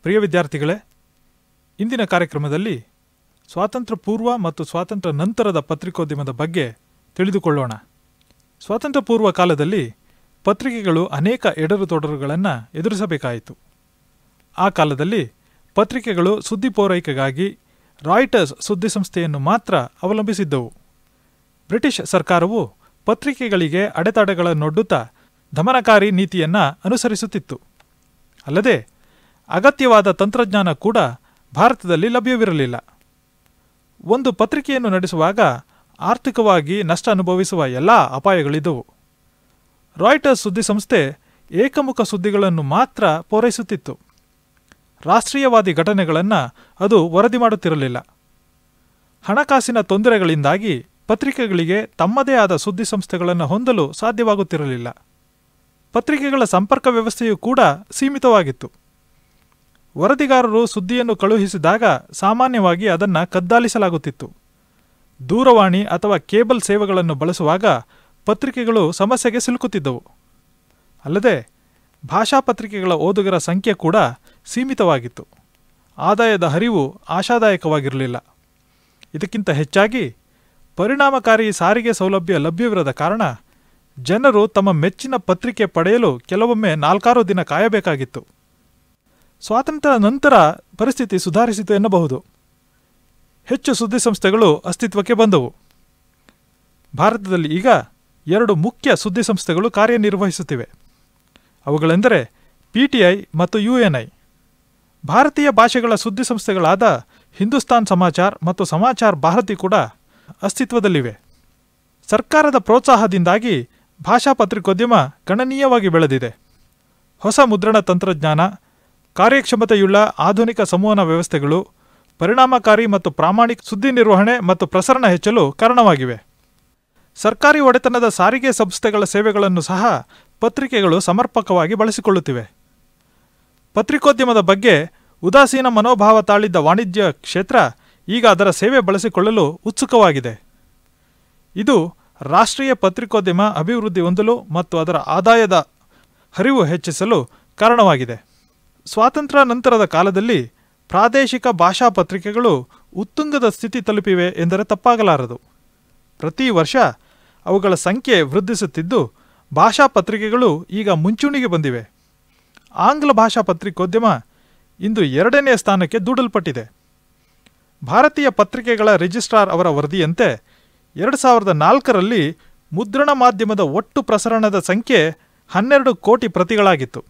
ಪ್ರಿಯ ವಿದ್ಯಾರ್ಥಿಗಳೇ, ಇಂದಿನ ಕಾರ್ಯಕ್ರಮದಲ್ಲಿ ಸ್ವಾತಂತ್ರ್ಯ ಪೂರ್ವ ಮತ್ತು ಸ್ವಾತಂತ್ರ್ಯ ನಂತರದ ಪತ್ರಿಕೋದ್ಯಮದ ಬಗ್ಗೆ ತಿಳಿದುಕೊಳ್ಳೋಣ. ಸ್ವಾತಂತ್ರ್ಯ ಪೂರ್ವ ಕಾಲದಲ್ಲಿ ಪತ್ರಿಕೆಗಳು ಅನೇಕ ಎಡರುತೊಡರುಗಳನ್ನು ಎದುರಿಸಬೇಕಾಯಿತು. ಆ ಕಾಲದಲ್ಲಿ ಪತ್ರಿಕೆಗಳು ಸುದ್ದಿ ಪೂರೈಕೆಗಾಗಿ ರಾಯ್ಟರ್ಸ್ ಸುದ್ದಿಸಂಸ್ಥೆಯನ್ನು ಮಾತ್ರ ಅವಲಂಬಿಸಿದ್ದವು. ಬ್ರಿಟಿಷ್ ಸರ್ಕಾರವು ಪತ್ರಿಕೆಗಳಿಗೆ ಅಡೆತಡೆಗಳನ್ನೊಡ್ಡುತ್ತಾ ದಮನಕಾರಿ ನೀತಿಯನ್ನು ಅನುಸರಿಸುತ್ತಿತ್ತು. ಅಲ್ಲದೆ ಅಗತ್ಯವಾದ ತಂತ್ರಜ್ಞಾನ ಕೂಡ ಭಾರತದಲ್ಲಿ ಲಭ್ಯವಿರಲಿಲ್ಲ. ಒಂದು ಪತ್ರಿಕೆಯನ್ನು ನಡೆಸುವಾಗ ಆರ್ಥಿಕವಾಗಿ ನಷ್ಟ ಅನುಭವಿಸುವ ಎಲ್ಲ ಅಪಾಯಗಳಿದ್ದವು. ರಾಯ್ಟರ್ಸ್ ಸುದ್ದಿಸಂಸ್ಥೆ ಏಕಮುಖ ಸುದ್ದಿಗಳನ್ನು ಮಾತ್ರ ಪೂರೈಸುತ್ತಿತ್ತು. ರಾಷ್ಟ್ರೀಯವಾದಿ ಘಟನೆಗಳನ್ನು ಅದು ವರದಿ ಮಾಡುತ್ತಿರಲಿಲ್ಲ. ಹಣಕಾಸಿನ ತೊಂದರೆಗಳಿಂದಾಗಿ ಪತ್ರಿಕೆಗಳಿಗೆ ತಮ್ಮದೇ ಆದ ಸುದ್ದಿಸಂಸ್ಥೆಗಳನ್ನು ಹೊಂದಲು ಸಾಧ್ಯವಾಗುತ್ತಿರಲಿಲ್ಲ. ಪತ್ರಿಕೆಗಳ ಸಂಪರ್ಕ ವ್ಯವಸ್ಥೆಯೂ ಕೂಡ ಸೀಮಿತವಾಗಿತ್ತು. ವರದಿಗಾರರು ಸುದ್ದಿಯನ್ನು ಕಳುಹಿಸಿದಾಗ ಸಾಮಾನ್ಯವಾಗಿ ಅದನ್ನು ಕದ್ದಾಲಿಸಲಾಗುತ್ತಿತ್ತು. ದೂರವಾಣಿ ಅಥವಾ ಕೇಬಲ್ ಸೇವೆಗಳನ್ನು ಬಳಸುವಾಗ ಪತ್ರಿಕೆಗಳು ಸಮಸ್ಯೆಗೆ ಸಿಲುಕುತ್ತಿದ್ದವು. ಅಲ್ಲದೆ ಭಾಷಾ ಪತ್ರಿಕೆಗಳ ಓದುಗರ ಸಂಖ್ಯೆ ಕೂಡ ಸೀಮಿತವಾಗಿತ್ತು. ಆದಾಯದ ಹರಿವು ಆಶಾದಾಯಕವಾಗಿರಲಿಲ್ಲ. ಇದಕ್ಕಿಂತ ಹೆಚ್ಚಾಗಿ ಪರಿಣಾಮಕಾರಿ ಸಾರಿಗೆ ಸೌಲಭ್ಯ ಲಭ್ಯವಿರದ ಕಾರಣ ಜನರು ತಮ್ಮ ಮೆಚ್ಚಿನ ಪತ್ರಿಕೆ ಪಡೆಯಲು ಕೆಲವೊಮ್ಮೆ 4-6 ದಿನ ಕಾಯಬೇಕಾಗಿತ್ತು. ಸ್ವಾತಂತ್ರ್ಯ ನಂತರ ಪರಿಸ್ಥಿತಿ ಸುಧಾರಿಸಿತು ಎನ್ನಬಹುದು. ಹೆಚ್ಚು ಸುದ್ದಿಸಂಸ್ಥೆಗಳು ಅಸ್ತಿತ್ವಕ್ಕೆ ಬಂದವು. ಭಾರತದಲ್ಲಿ ಈಗ 2 ಮುಖ್ಯ ಸುದ್ದಿಸಂಸ್ಥೆಗಳು ಕಾರ್ಯನಿರ್ವಹಿಸುತ್ತಿವೆ. ಅವುಗಳೆಂದರೆ PTI ಮತ್ತು UNI. ಭಾರತೀಯ ಭಾಷೆಗಳ ಸುದ್ದಿಸಂಸ್ಥೆಗಳಾದ ಹಿಂದೂಸ್ತಾನ್ ಸಮಾಚಾರ್ ಮತ್ತು ಸಮಾಚಾರ್ ಭಾರತಿ ಕೂಡ ಅಸ್ತಿತ್ವದಲ್ಲಿವೆ. ಸರ್ಕಾರದ ಪ್ರೋತ್ಸಾಹದಿಂದಾಗಿ ಭಾಷಾ ಪತ್ರಿಕೋದ್ಯಮ ಗಣನೀಯವಾಗಿ ಬೆಳೆದಿದೆ. ಹೊಸ ಮುದ್ರಣ ತಂತ್ರಜ್ಞಾನ, ಕಾರ್ಯಕ್ಷಮತೆಯುಳ್ಳ ಆಧುನಿಕ ಸಂವಹನ ವ್ಯವಸ್ಥೆಗಳು ಪರಿಣಾಮಕಾರಿ ಮತ್ತು ಪ್ರಾಮಾಣಿಕ ಸುದ್ದಿ ನಿರ್ವಹಣೆ ಮತ್ತು ಪ್ರಸರಣ ಹೆಚ್ಚಲು ಕಾರಣವಾಗಿವೆ. ಸರ್ಕಾರಿ ಒಡೆತನದ ಸಾರಿಗೆ ಸಂಸ್ಥೆಗಳ ಸೇವೆಗಳನ್ನು ಸಹ ಪತ್ರಿಕೆಗಳು ಸಮರ್ಪಕವಾಗಿ ಬಳಸಿಕೊಳ್ಳುತ್ತಿವೆ. ಪತ್ರಿಕೋದ್ಯಮದ ಬಗ್ಗೆ ಉದಾಸೀನ ಮನೋಭಾವ ತಾಳಿದ್ದ ವಾಣಿಜ್ಯ ಕ್ಷೇತ್ರ ಈಗ ಅದರ ಸೇವೆ ಬಳಸಿಕೊಳ್ಳಲು ಉತ್ಸುಕವಾಗಿದೆ. ಇದು ರಾಷ್ಟ್ರೀಯ ಪತ್ರಿಕೋದ್ಯಮ ಅಭಿವೃದ್ಧಿ ಹೊಂದಲು ಮತ್ತು ಅದರ ಆದಾಯದ ಹರಿವು ಹೆಚ್ಚಿಸಲು ಕಾರಣವಾಗಿದೆ. ಸ್ವಾತಂತ್ರ್ಯ ನಂತರದ ಕಾಲದಲ್ಲಿ ಪ್ರಾದೇಶಿಕ ಭಾಷಾ ಪತ್ರಿಕೆಗಳು ಉತ್ತುಂಗದ ಸ್ಥಿತಿ ತಲುಪಿವೆ ಎಂದರೆ ತಪ್ಪಾಗಲಾರದು. ಪ್ರತಿ ವರ್ಷ ಅವುಗಳ ಸಂಖ್ಯೆ ವೃದ್ಧಿಸುತ್ತಿದ್ದು ಭಾಷಾ ಪತ್ರಿಕೆಗಳು ಈಗ ಮುಂಚೂಣಿಗೆ ಬಂದಿವೆ. ಆಂಗ್ಲ ಭಾಷಾ ಪತ್ರಿಕೋದ್ಯಮ ಇಂದು 2ನೇ ಸ್ಥಾನಕ್ಕೆ ದೂಡಲ್ಪಟ್ಟಿದೆ. ಭಾರತೀಯ ಪತ್ರಿಕೆಗಳ ರಿಜಿಸ್ಟ್ರಾರ್ ಅವರ ವರದಿಯಂತೆ 2004ರಲ್ಲಿ ಮುದ್ರಣ ಮಾಧ್ಯಮದ ಒಟ್ಟು ಪ್ರಸರಣದ ಸಂಖ್ಯೆ 12 ಕೋಟಿ ಪ್ರತಿಗಳಾಗಿತ್ತು.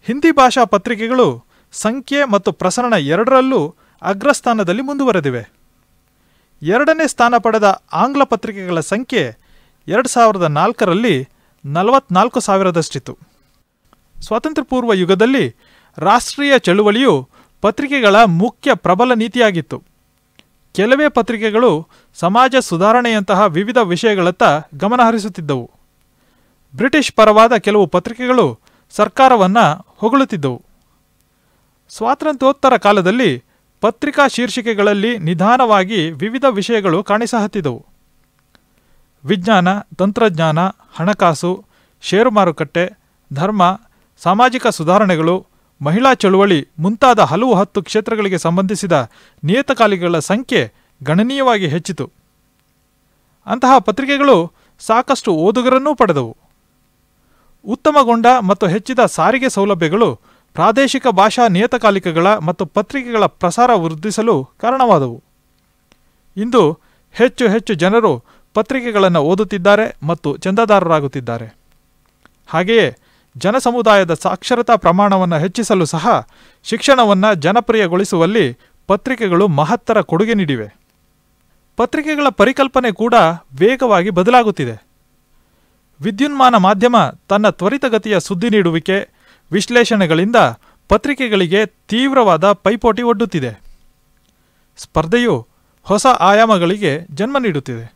ಹಿಂದಿ ಭಾಷಾ ಪತ್ರಿಕೆಗಳು ಸಂಖ್ಯೆ ಮತ್ತು ಪ್ರಸರಣ ಎರಡರಲ್ಲೂ ಅಗ್ರಸ್ಥಾನದಲ್ಲಿ ಮುಂದುವರೆದಿವೆ. 2ನೇ ಸ್ಥಾನ ಪಡೆದ ಆಂಗ್ಲ ಪತ್ರಿಕೆಗಳ ಸಂಖ್ಯೆ 2004ರಲ್ಲಿ 44,000ದಷ್ಟಿತ್ತು. ಸ್ವಾತಂತ್ರ್ಯ ಪೂರ್ವ ಯುಗದಲ್ಲಿ ರಾಷ್ಟ್ರೀಯ ಚಳುವಳಿಯು ಪತ್ರಿಕೆಗಳ ಮುಖ್ಯ ಪ್ರಬಲ ನೀತಿಯಾಗಿತ್ತು. ಕೆಲವೇ ಪತ್ರಿಕೆಗಳು ಸಮಾಜ ಸುಧಾರಣೆಯಂತಹ ವಿವಿಧ ವಿಷಯಗಳತ್ತ ಗಮನಹರಿಸುತ್ತಿದ್ದವು. ಬ್ರಿಟಿಷ್ ಪರವಾದ ಕೆಲವು ಪತ್ರಿಕೆಗಳು ಸರ್ಕಾರವನ್ನು ಹೊಗಳುತ್ತಿದ್ದವು. ಸ್ವಾತಂತ್ರ್ಯೋತ್ತರ ಕಾಲದಲ್ಲಿ ಪತ್ರಿಕಾ ಶೀರ್ಷಿಕೆಗಳಲ್ಲಿ ನಿಧಾನವಾಗಿ ವಿವಿಧ ವಿಷಯಗಳು ಕಾಣಿಸಹತ್ತಿದ್ದವು. ವಿಜ್ಞಾನ, ತಂತ್ರಜ್ಞಾನ, ಹಣಕಾಸು, ಷೇರು ಮಾರುಕಟ್ಟೆ, ಧರ್ಮ, ಸಾಮಾಜಿಕ ಸುಧಾರಣೆಗಳು, ಮಹಿಳಾ ಚಳುವಳಿ ಮುಂತಾದ ಹಲವು 10 ಕ್ಷೇತ್ರಗಳಿಗೆ ಸಂಬಂಧಿಸಿದ ನಿಯತಕಾಲಿಕೆಗಳ ಸಂಖ್ಯೆ ಗಣನೀಯವಾಗಿ ಹೆಚ್ಚಿತು. ಅಂತಹ ಪತ್ರಿಕೆಗಳು ಸಾಕಷ್ಟು ಓದುಗರನ್ನೂ ಪಡೆದವು. ಉತ್ತಮಗೊಂಡ ಮತ್ತು ಹೆಚ್ಚಿದ ಸಾರಿಗೆ ಸೌಲಭ್ಯಗಳು ಪ್ರಾದೇಶಿಕ ಭಾಷಾ ನಿಯತಕಾಲಿಕೆಗಳ ಮತ್ತು ಪತ್ರಿಕೆಗಳ ಪ್ರಸಾರ ವೃದ್ಧಿಸಲು ಕಾರಣವಾದವು. ಇಂದು ಹೆಚ್ಚು ಹೆಚ್ಚು ಜನರು ಪತ್ರಿಕೆಗಳನ್ನು ಓದುತ್ತಿದ್ದಾರೆ ಮತ್ತು ಚಂದಾದಾರರಾಗುತ್ತಿದ್ದಾರೆ. ಹಾಗೆಯೇ ಜನಸಮುದಾಯದ ಸಾಕ್ಷರತಾ ಪ್ರಮಾಣವನ್ನು ಹೆಚ್ಚಿಸಲು ಸಹ ಶಿಕ್ಷಣವನ್ನು ಜನಪ್ರಿಯಗೊಳಿಸುವಲ್ಲಿ ಪತ್ರಿಕೆಗಳು ಮಹತ್ತರ ಕೊಡುಗೆ ನೀಡಿವೆ. ಪತ್ರಿಕೆಗಳ ಪರಿಕಲ್ಪನೆ ಕೂಡ ವೇಗವಾಗಿ ಬದಲಾಗುತ್ತಿದೆ. ವಿದ್ಯುನ್ಮಾನ ಮಾಧ್ಯಮ ತನ್ನ ತ್ವರಿತಗತಿಯ ಸುದ್ದಿ ನೀಡುವಿಕೆ, ವಿಶ್ಲೇಷಣೆಗಳಿಂದ ಪತ್ರಿಕೆಗಳಿಗೆ ತೀವ್ರವಾದ ಪೈಪೋಟಿ ಒಡ್ಡುತ್ತಿದೆ. ಸ್ಪರ್ಧೆಯು ಹೊಸ ಆಯಾಮಗಳಿಗೆ ಜನ್ಮ ನೀಡುತ್ತಿದೆ.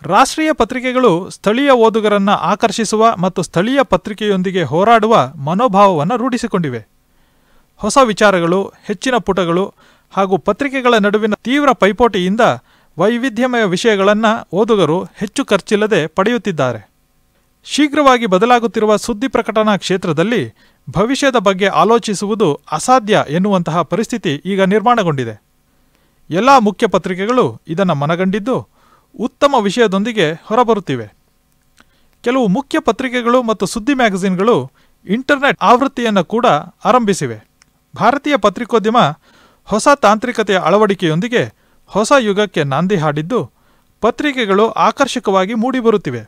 ರಾಷ್ಟ್ರೀಯ ಪತ್ರಿಕೆಗಳು ಸ್ಥಳೀಯ ಓದುಗರನ್ನು ಆಕರ್ಷಿಸುವ ಮತ್ತು ಸ್ಥಳೀಯ ಪತ್ರಿಕೆಯೊಂದಿಗೆ ಹೋರಾಡುವ ಮನೋಭಾವವನ್ನು ರೂಢಿಸಿಕೊಂಡಿವೆ. ಹೊಸ ವಿಚಾರಗಳು, ಹೆಚ್ಚಿನ ಪುಟಗಳು ಹಾಗೂ ಪತ್ರಿಕೆಗಳ ನಡುವಿನ ತೀವ್ರ ಪೈಪೋಟಿಯಿಂದ ವೈವಿಧ್ಯಮಯ ವಿಷಯಗಳನ್ನು ಓದುಗರು ಹೆಚ್ಚು ಖರ್ಚಿಲ್ಲದೆ ಪಡೆಯುತ್ತಿದ್ದಾರೆ. ಶೀಘ್ರವಾಗಿ ಬದಲಾಗುತ್ತಿರುವ ಸುದ್ದಿ ಪ್ರಕಟಣಾ ಕ್ಷೇತ್ರದಲ್ಲಿ ಭವಿಷ್ಯದ ಬಗ್ಗೆ ಆಲೋಚಿಸುವುದು ಅಸಾಧ್ಯ ಎನ್ನುವಂತಹ ಪರಿಸ್ಥಿತಿ ಈಗ ನಿರ್ಮಾಣಗೊಂಡಿದೆ. ಎಲ್ಲ ಮುಖ್ಯ ಪತ್ರಿಕೆಗಳು ಇದನ್ನು ಮನಗಂಡಿದ್ದು ಉತ್ತಮ ವಿಷಯದೊಂದಿಗೆ ಹೊರಬರುತ್ತಿವೆ. ಕೆಲವು ಮುಖ್ಯ ಪತ್ರಿಕೆಗಳು ಮತ್ತು ಸುದ್ದಿ ಮ್ಯಾಗಝಿನ್ಗಳು ಇಂಟರ್ನೆಟ್ ಆವೃತ್ತಿಯನ್ನು ಕೂಡ ಆರಂಭಿಸಿವೆ. ಭಾರತೀಯ ಪತ್ರಿಕೋದ್ಯಮ ಹೊಸ ತಾಂತ್ರಿಕತೆಯ ಅಳವಡಿಕೆಯೊಂದಿಗೆ ಹೊಸ ಯುಗಕ್ಕೆ ನಾಂದಿ ಹಾಡಿದ್ದು ಪತ್ರಿಕೆಗಳು ಆಕರ್ಷಕವಾಗಿ ಮೂಡಿಬರುತ್ತಿವೆ.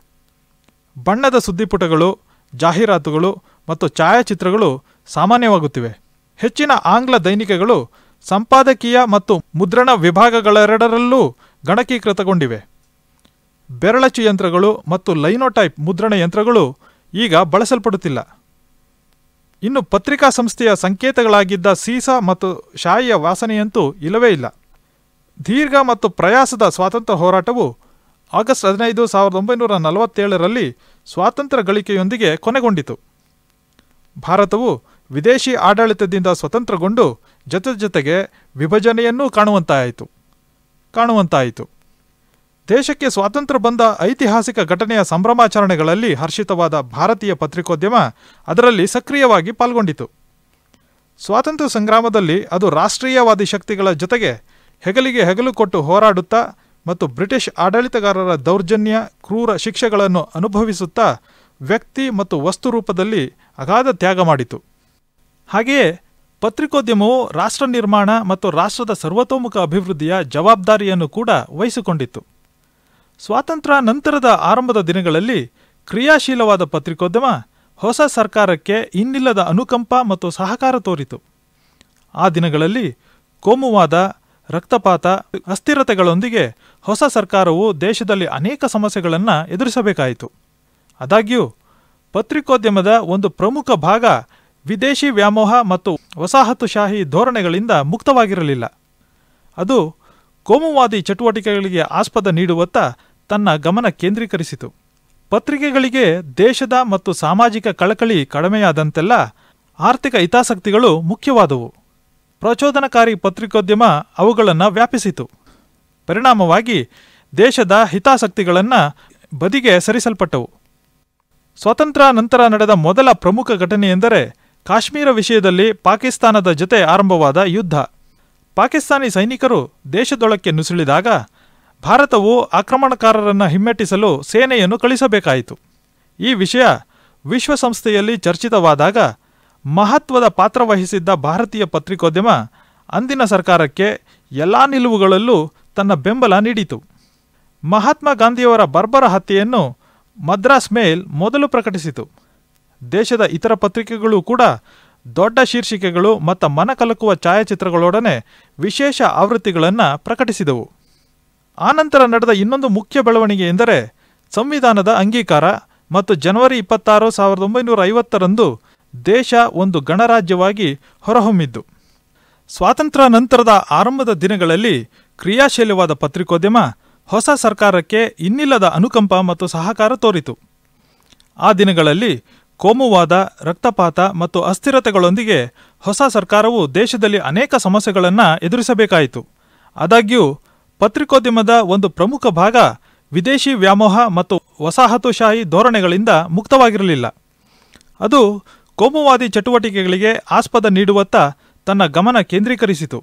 ಬಣ್ಣದ ಸುದ್ದಿಪುಟಗಳು, ಜಾಹೀರಾತುಗಳು ಮತ್ತು ಛಾಯಾಚಿತ್ರಗಳು ಸಾಮಾನ್ಯವಾಗುತ್ತಿವೆ. ಹೆಚ್ಚಿನ ಆಂಗ್ಲ ದೈನಿಕಗಳು ಸಂಪಾದಕೀಯ ಮತ್ತು ಮುದ್ರಣ ವಿಭಾಗಗಳೆರಡರಲ್ಲೂ ಗಣಕೀಕೃತಗೊಂಡಿವೆ. ಬೆರಳಚ್ಚು ಯಂತ್ರಗಳು ಮತ್ತು ಲೈನೋಟೈಪ್ ಮುದ್ರಣ ಯಂತ್ರಗಳು ಈಗ ಬಳಸಲ್ಪಡುತ್ತಿಲ್ಲ. ಇನ್ನು ಪತ್ರಿಕಾ ಸಂಸ್ಥೆಯ ಸಂಕೇತಗಳಾಗಿದ್ದ ಸೀಸ ಮತ್ತು ಶಾಯಿಯ ವಾಸನೆಯಂತೂ ಇಲ್ಲವೇ ಇಲ್ಲ. ದೀರ್ಘ ಮತ್ತು ಪ್ರಯಾಸದ ಸ್ವಾತಂತ್ರ್ಯ ಹೋರಾಟವು ಆಗಸ್ಟ್ 15, 1947ರಲ್ಲಿ ಸ್ವಾತಂತ್ರ್ಯ ಗಳಿಕೆಯೊಂದಿಗೆ ಕೊನೆಗೊಂಡಿತು. ಭಾರತವು ವಿದೇಶಿ ಆಡಳಿತದಿಂದ ಸ್ವತಂತ್ರಗೊಂಡು ಜೊತೆಗೆ ವಿಭಜನೆಯನ್ನೂ ಕಾಣುವಂತಾಯಿತು. ದೇಶಕ್ಕೆ ಸ್ವಾತಂತ್ರ್ಯ ಬಂದ ಐತಿಹಾಸಿಕ ಘಟನೆಯ ಸಂಭ್ರಮಾಚರಣೆಗಳಲ್ಲಿ ಹರ್ಷಿತವಾದ ಭಾರತೀಯ ಪತ್ರಿಕೋದ್ಯಮ ಅದರಲ್ಲಿ ಸಕ್ರಿಯವಾಗಿ ಪಾಲ್ಗೊಂಡಿತು. ಸ್ವಾತಂತ್ರ್ಯ ಸಂಗ್ರಾಮದಲ್ಲಿ ಅದು ರಾಷ್ಟ್ರೀಯವಾದಿ ಶಕ್ತಿಗಳ ಜೊತೆಗೆ ಹೆಗಲಿಗೆ ಹೆಗಲು ಕೊಟ್ಟು ಹೋರಾಡುತ್ತಾ ಮತ್ತು ಬ್ರಿಟಿಷ್ ಆಡಳಿತಗಾರರ ದೌರ್ಜನ್ಯ, ಕ್ರೂರ ಶಿಕ್ಷೆಗಳನ್ನು ಅನುಭವಿಸುತ್ತಾ ವ್ಯಕ್ತಿ ಮತ್ತು ವಸ್ತು ರೂಪದಲ್ಲಿ ಅಗಾಧ ತ್ಯಾಗ ಮಾಡಿತು. ಹಾಗೆಯೇ ಪತ್ರಿಕೋದ್ಯಮವು ರಾಷ್ಟ್ರ ನಿರ್ಮಾಣ ಮತ್ತು ರಾಷ್ಟ್ರದ ಸರ್ವತೋಮುಖ ಅಭಿವೃದ್ಧಿಯ ಜವಾಬ್ದಾರಿಯನ್ನು ಕೂಡ ವಹಿಸಿಕೊಂಡಿತ್ತು. ಸ್ವಾತಂತ್ರ್ಯ ನಂತರದ ಆರಂಭದ ದಿನಗಳಲ್ಲಿ ಕ್ರಿಯಾಶೀಲವಾದ ಪತ್ರಿಕೋದ್ಯಮ ಹೊಸ ಸರ್ಕಾರಕ್ಕೆ ಇನ್ನಿಲ್ಲದ ಅನುಕಂಪ ಮತ್ತು ಸಹಕಾರ ತೋರಿತು. ಆ ದಿನಗಳಲ್ಲಿ ಕೋಮುವಾದ, ರಕ್ತಪಾತ, ಅಸ್ಥಿರತೆಗಳೊಂದಿಗೆ ಹೊಸ ಸರ್ಕಾರವು ದೇಶದಲ್ಲಿ ಅನೇಕ ಸಮಸ್ಯೆಗಳನ್ನು ಎದುರಿಸಬೇಕಾಯಿತು. ಆದಾಗ್ಯೂ ಪತ್ರಿಕೋದ್ಯಮದ ಒಂದು ಪ್ರಮುಖ ಭಾಗ ವಿದೇಶಿ ವ್ಯಾಮೋಹ ಮತ್ತು ವಸಾಹತುಶಾಹಿ ಧೋರಣೆಗಳಿಂದ ಮುಕ್ತವಾಗಿರಲಿಲ್ಲ. ಅದು ಕೋಮುವಾದಿ ಚಟುವಟಿಕೆಗಳಿಗೆ ಆಸ್ಪದ ನೀಡುವತ್ತ ತನ್ನ ಗಮನ ಕೇಂದ್ರೀಕರಿಸಿತು. ಪತ್ರಿಕೆಗಳಿಗೆ ದೇಶದ ಮತ್ತು ಸಾಮಾಜಿಕ ಕಳಕಳಿ ಕಡಿಮೆಯಾದಂತೆಲ್ಲ ಆರ್ಥಿಕ ಹಿತಾಸಕ್ತಿಗಳು ಮುಖ್ಯವಾದವು. ಪ್ರಚೋದನಕಾರಿ ಪತ್ರಿಕೋದ್ಯಮ ಅವುಗಳನ್ನು ವ್ಯಾಪಿಸಿತು. ಪರಿಣಾಮವಾಗಿ ದೇಶದ ಹಿತಾಸಕ್ತಿಗಳನ್ನು ಬದಿಗೆ ಸರಿಸಲ್ಪಟ್ಟವು. ಸ್ವಾತಂತ್ರ್ಯ ನಂತರ ನಡೆದ ಮೊದಲ ಪ್ರಮುಖ ಘಟನೆಯೆಂದರೆ ಕಾಶ್ಮೀರ ವಿಷಯದಲ್ಲಿ ಪಾಕಿಸ್ತಾನದ ಜೊತೆ ಆರಂಭವಾದ ಯುದ್ಧ. ಪಾಕಿಸ್ತಾನಿ ಸೈನಿಕರು ದೇಶದೊಳಕ್ಕೆ ನುಸುಳಿದಾಗ ಭಾರತವು ಆಕ್ರಮಣಕಾರರನ್ನು ಹಿಮ್ಮೆಟ್ಟಿಸಲು ಸೇನೆಯನ್ನು ಕಳಿಸಬೇಕಾಯಿತು. ಈ ವಿಷಯ ವಿಶ್ವಸಂಸ್ಥೆಯಲ್ಲಿ ಚರ್ಚಿತವಾದಾಗ ಮಹತ್ವದ ಪಾತ್ರ ವಹಿಸಿದ್ದ ಭಾರತೀಯ ಪತ್ರಿಕೋದ್ಯಮ ಅಂದಿನ ಸರ್ಕಾರಕ್ಕೆ ಎಲ್ಲ ನಿಲುವುಗಳಲ್ಲೂ ತನ್ನ ಬೆಂಬಲ ನೀಡಿತು. ಮಹಾತ್ಮ ಗಾಂಧಿಯವರ ಬರ್ಬರ ಹತ್ಯೆಯನ್ನು ಮದ್ರಾಸ್ ಮೇಲ್ ಮೊದಲು ಪ್ರಕಟಿಸಿತು. ದೇಶದ ಇತರ ಪತ್ರಿಕೆಗಳು ಕೂಡ ದೊಡ್ಡ ಶೀರ್ಷಿಕೆಗಳು ಮತ್ತು ಮನಕಲಕುವ ಛಾಯಾಚಿತ್ರಗಳೊಡನೆ ವಿಶೇಷ ಆವೃತ್ತಿಗಳನ್ನು ಪ್ರಕಟಿಸಿದವು. ಆನಂತರ ನಡೆದ ಇನ್ನೊಂದು ಮುಖ್ಯ ಬೆಳವಣಿಗೆ ಎಂದರೆ ಸಂವಿಧಾನದ ಅಂಗೀಕಾರ ಮತ್ತು ಜನವರಿ 26, 1950ರಂದು ದೇಶ ಒಂದು ಗಣರಾಜ್ಯವಾಗಿ ಹೊರಹೊಮ್ಮಿದ್ದು. ಸ್ವಾತಂತ್ರ್ಯ ನಂತರದ ಆರಂಭದ ದಿನಗಳಲ್ಲಿ ಕ್ರಿಯಾಶೀಲವಾದ ಪತ್ರಿಕೋದ್ಯಮ ಹೊಸ ಸರ್ಕಾರಕ್ಕೆ ಇನ್ನಿಲ್ಲದ ಅನುಕಂಪ ಮತ್ತು ಸಹಕಾರ ತೋರಿತು. ಆ ದಿನಗಳಲ್ಲಿ ಕೋಮುವಾದ, ರಕ್ತಪಾತ ಮತ್ತು ಅಸ್ಥಿರತೆಗಳೊಂದಿಗೆ ಹೊಸ ಸರ್ಕಾರವು ದೇಶದಲ್ಲಿ ಅನೇಕ ಸಮಸ್ಯೆಗಳನ್ನು ಎದುರಿಸಬೇಕಾಯಿತು. ಆದಾಗ್ಯೂ ಪತ್ರಿಕೋದ್ಯಮದ ಒಂದು ಪ್ರಮುಖ ಭಾಗ ವಿದೇಶಿ ವ್ಯಾಮೋಹ ಮತ್ತು ವಸಾಹತುಶಾಹಿ ಧೋರಣೆಗಳಿಂದ ಮುಕ್ತವಾಗಿರಲಿಲ್ಲ. ಅದು ಕೋಮುವಾದಿ ಚಟುವಟಿಕೆಗಳಿಗೆ ಆಸ್ಪದ ನೀಡುವತ್ತ ತನ್ನ ಗಮನ ಕೇಂದ್ರೀಕರಿಸಿತು.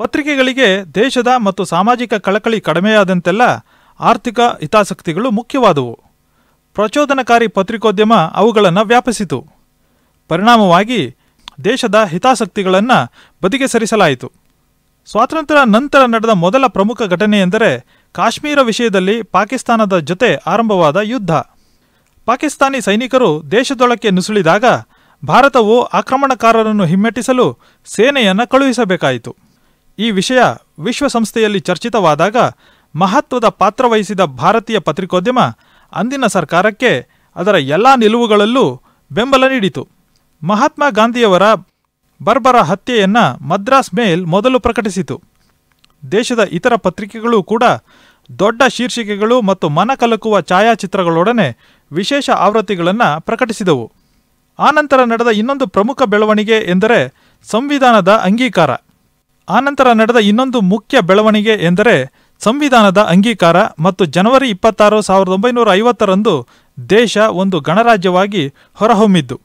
ಪತ್ರಿಕೆಗಳಿಗೆ ದೇಶದ ಮತ್ತು ಸಾಮಾಜಿಕ ಕಳಕಳಿ ಕಡಿಮೆಯಾದಂತೆಲ್ಲ ಆರ್ಥಿಕ ಹಿತಾಸಕ್ತಿಗಳು ಮುಖ್ಯವಾದವು. ಪ್ರಚೋದನಕಾರಿ ಪತ್ರಿಕೋದ್ಯಮ ಅವುಗಳನ್ನು ವ್ಯಾಪಿಸಿತು. ಪರಿಣಾಮವಾಗಿ ದೇಶದ ಹಿತಾಸಕ್ತಿಗಳನ್ನು ಬದಿಗೆ ಸರಿಸಲಾಯಿತು. ಸ್ವಾತಂತ್ರ್ಯ ನಂತರ ನಡೆದ ಮೊದಲ ಪ್ರಮುಖ ಘಟನೆಯೆಂದರೆ ಕಾಶ್ಮೀರ ವಿಷಯದಲ್ಲಿ ಪಾಕಿಸ್ತಾನದ ಜೊತೆ ಆರಂಭವಾದ ಯುದ್ಧ. ಪಾಕಿಸ್ತಾನಿ ಸೈನಿಕರು ದೇಶದೊಳಕ್ಕೆ ನುಸುಳಿದಾಗ ಭಾರತವು ಆಕ್ರಮಣಕಾರರನ್ನು ಹಿಮ್ಮೆಟ್ಟಿಸಲು ಸೇನೆಯನ್ನು ಕಳುಹಿಸಬೇಕಾಯಿತು. ಈ ವಿಷಯ ವಿಶ್ವಸಂಸ್ಥೆಯಲ್ಲಿ ಚರ್ಚಿತವಾದಾಗ ಮಹತ್ವದ ಪಾತ್ರ ವಹಿಸಿದ ಭಾರತೀಯ ಪತ್ರಿಕೋದ್ಯಮ ಅಂದಿನ ಸರ್ಕಾರಕ್ಕೆ ಅದರ ಎಲ್ಲ ನಿಲುವುಗಳಲ್ಲೂ ಬೆಂಬಲ ನೀಡಿತು. ಮಹಾತ್ಮ ಗಾಂಧಿಯವರ ಬರ್ಬರ ಹತ್ಯೆಯನ್ನು ಮದ್ರಾಸ್ ಮೇಲ್ ಮೊದಲು ಪ್ರಕಟಿಸಿತು. ದೇಶದ ಇತರ ಪತ್ರಿಕೆಗಳು ಕೂಡ ದೊಡ್ಡ ಶೀರ್ಷಿಕೆಗಳು ಮತ್ತು ಮನಕಲಕುವ ಛಾಯಾಚಿತ್ರಗಳೊಡನೆ ವಿಶೇಷ ಆವೃತ್ತಿಗಳನ್ನು ಪ್ರಕಟಿಸಿದವು. ಆನಂತರ ನಡೆದ ಇನ್ನೊಂದು ಪ್ರಮುಖ ಬೆಳವಣಿಗೆ ಎಂದರೆ ಸಂವಿಧಾನದ ಅಂಗೀಕಾರ. ಮತ್ತು ಜನವರಿ 26, 1950ರಂದು ದೇಶ ಒಂದು ಗಣರಾಜ್ಯವಾಗಿ ಹೊರಹೊಮ್ಮಿದ್ದು.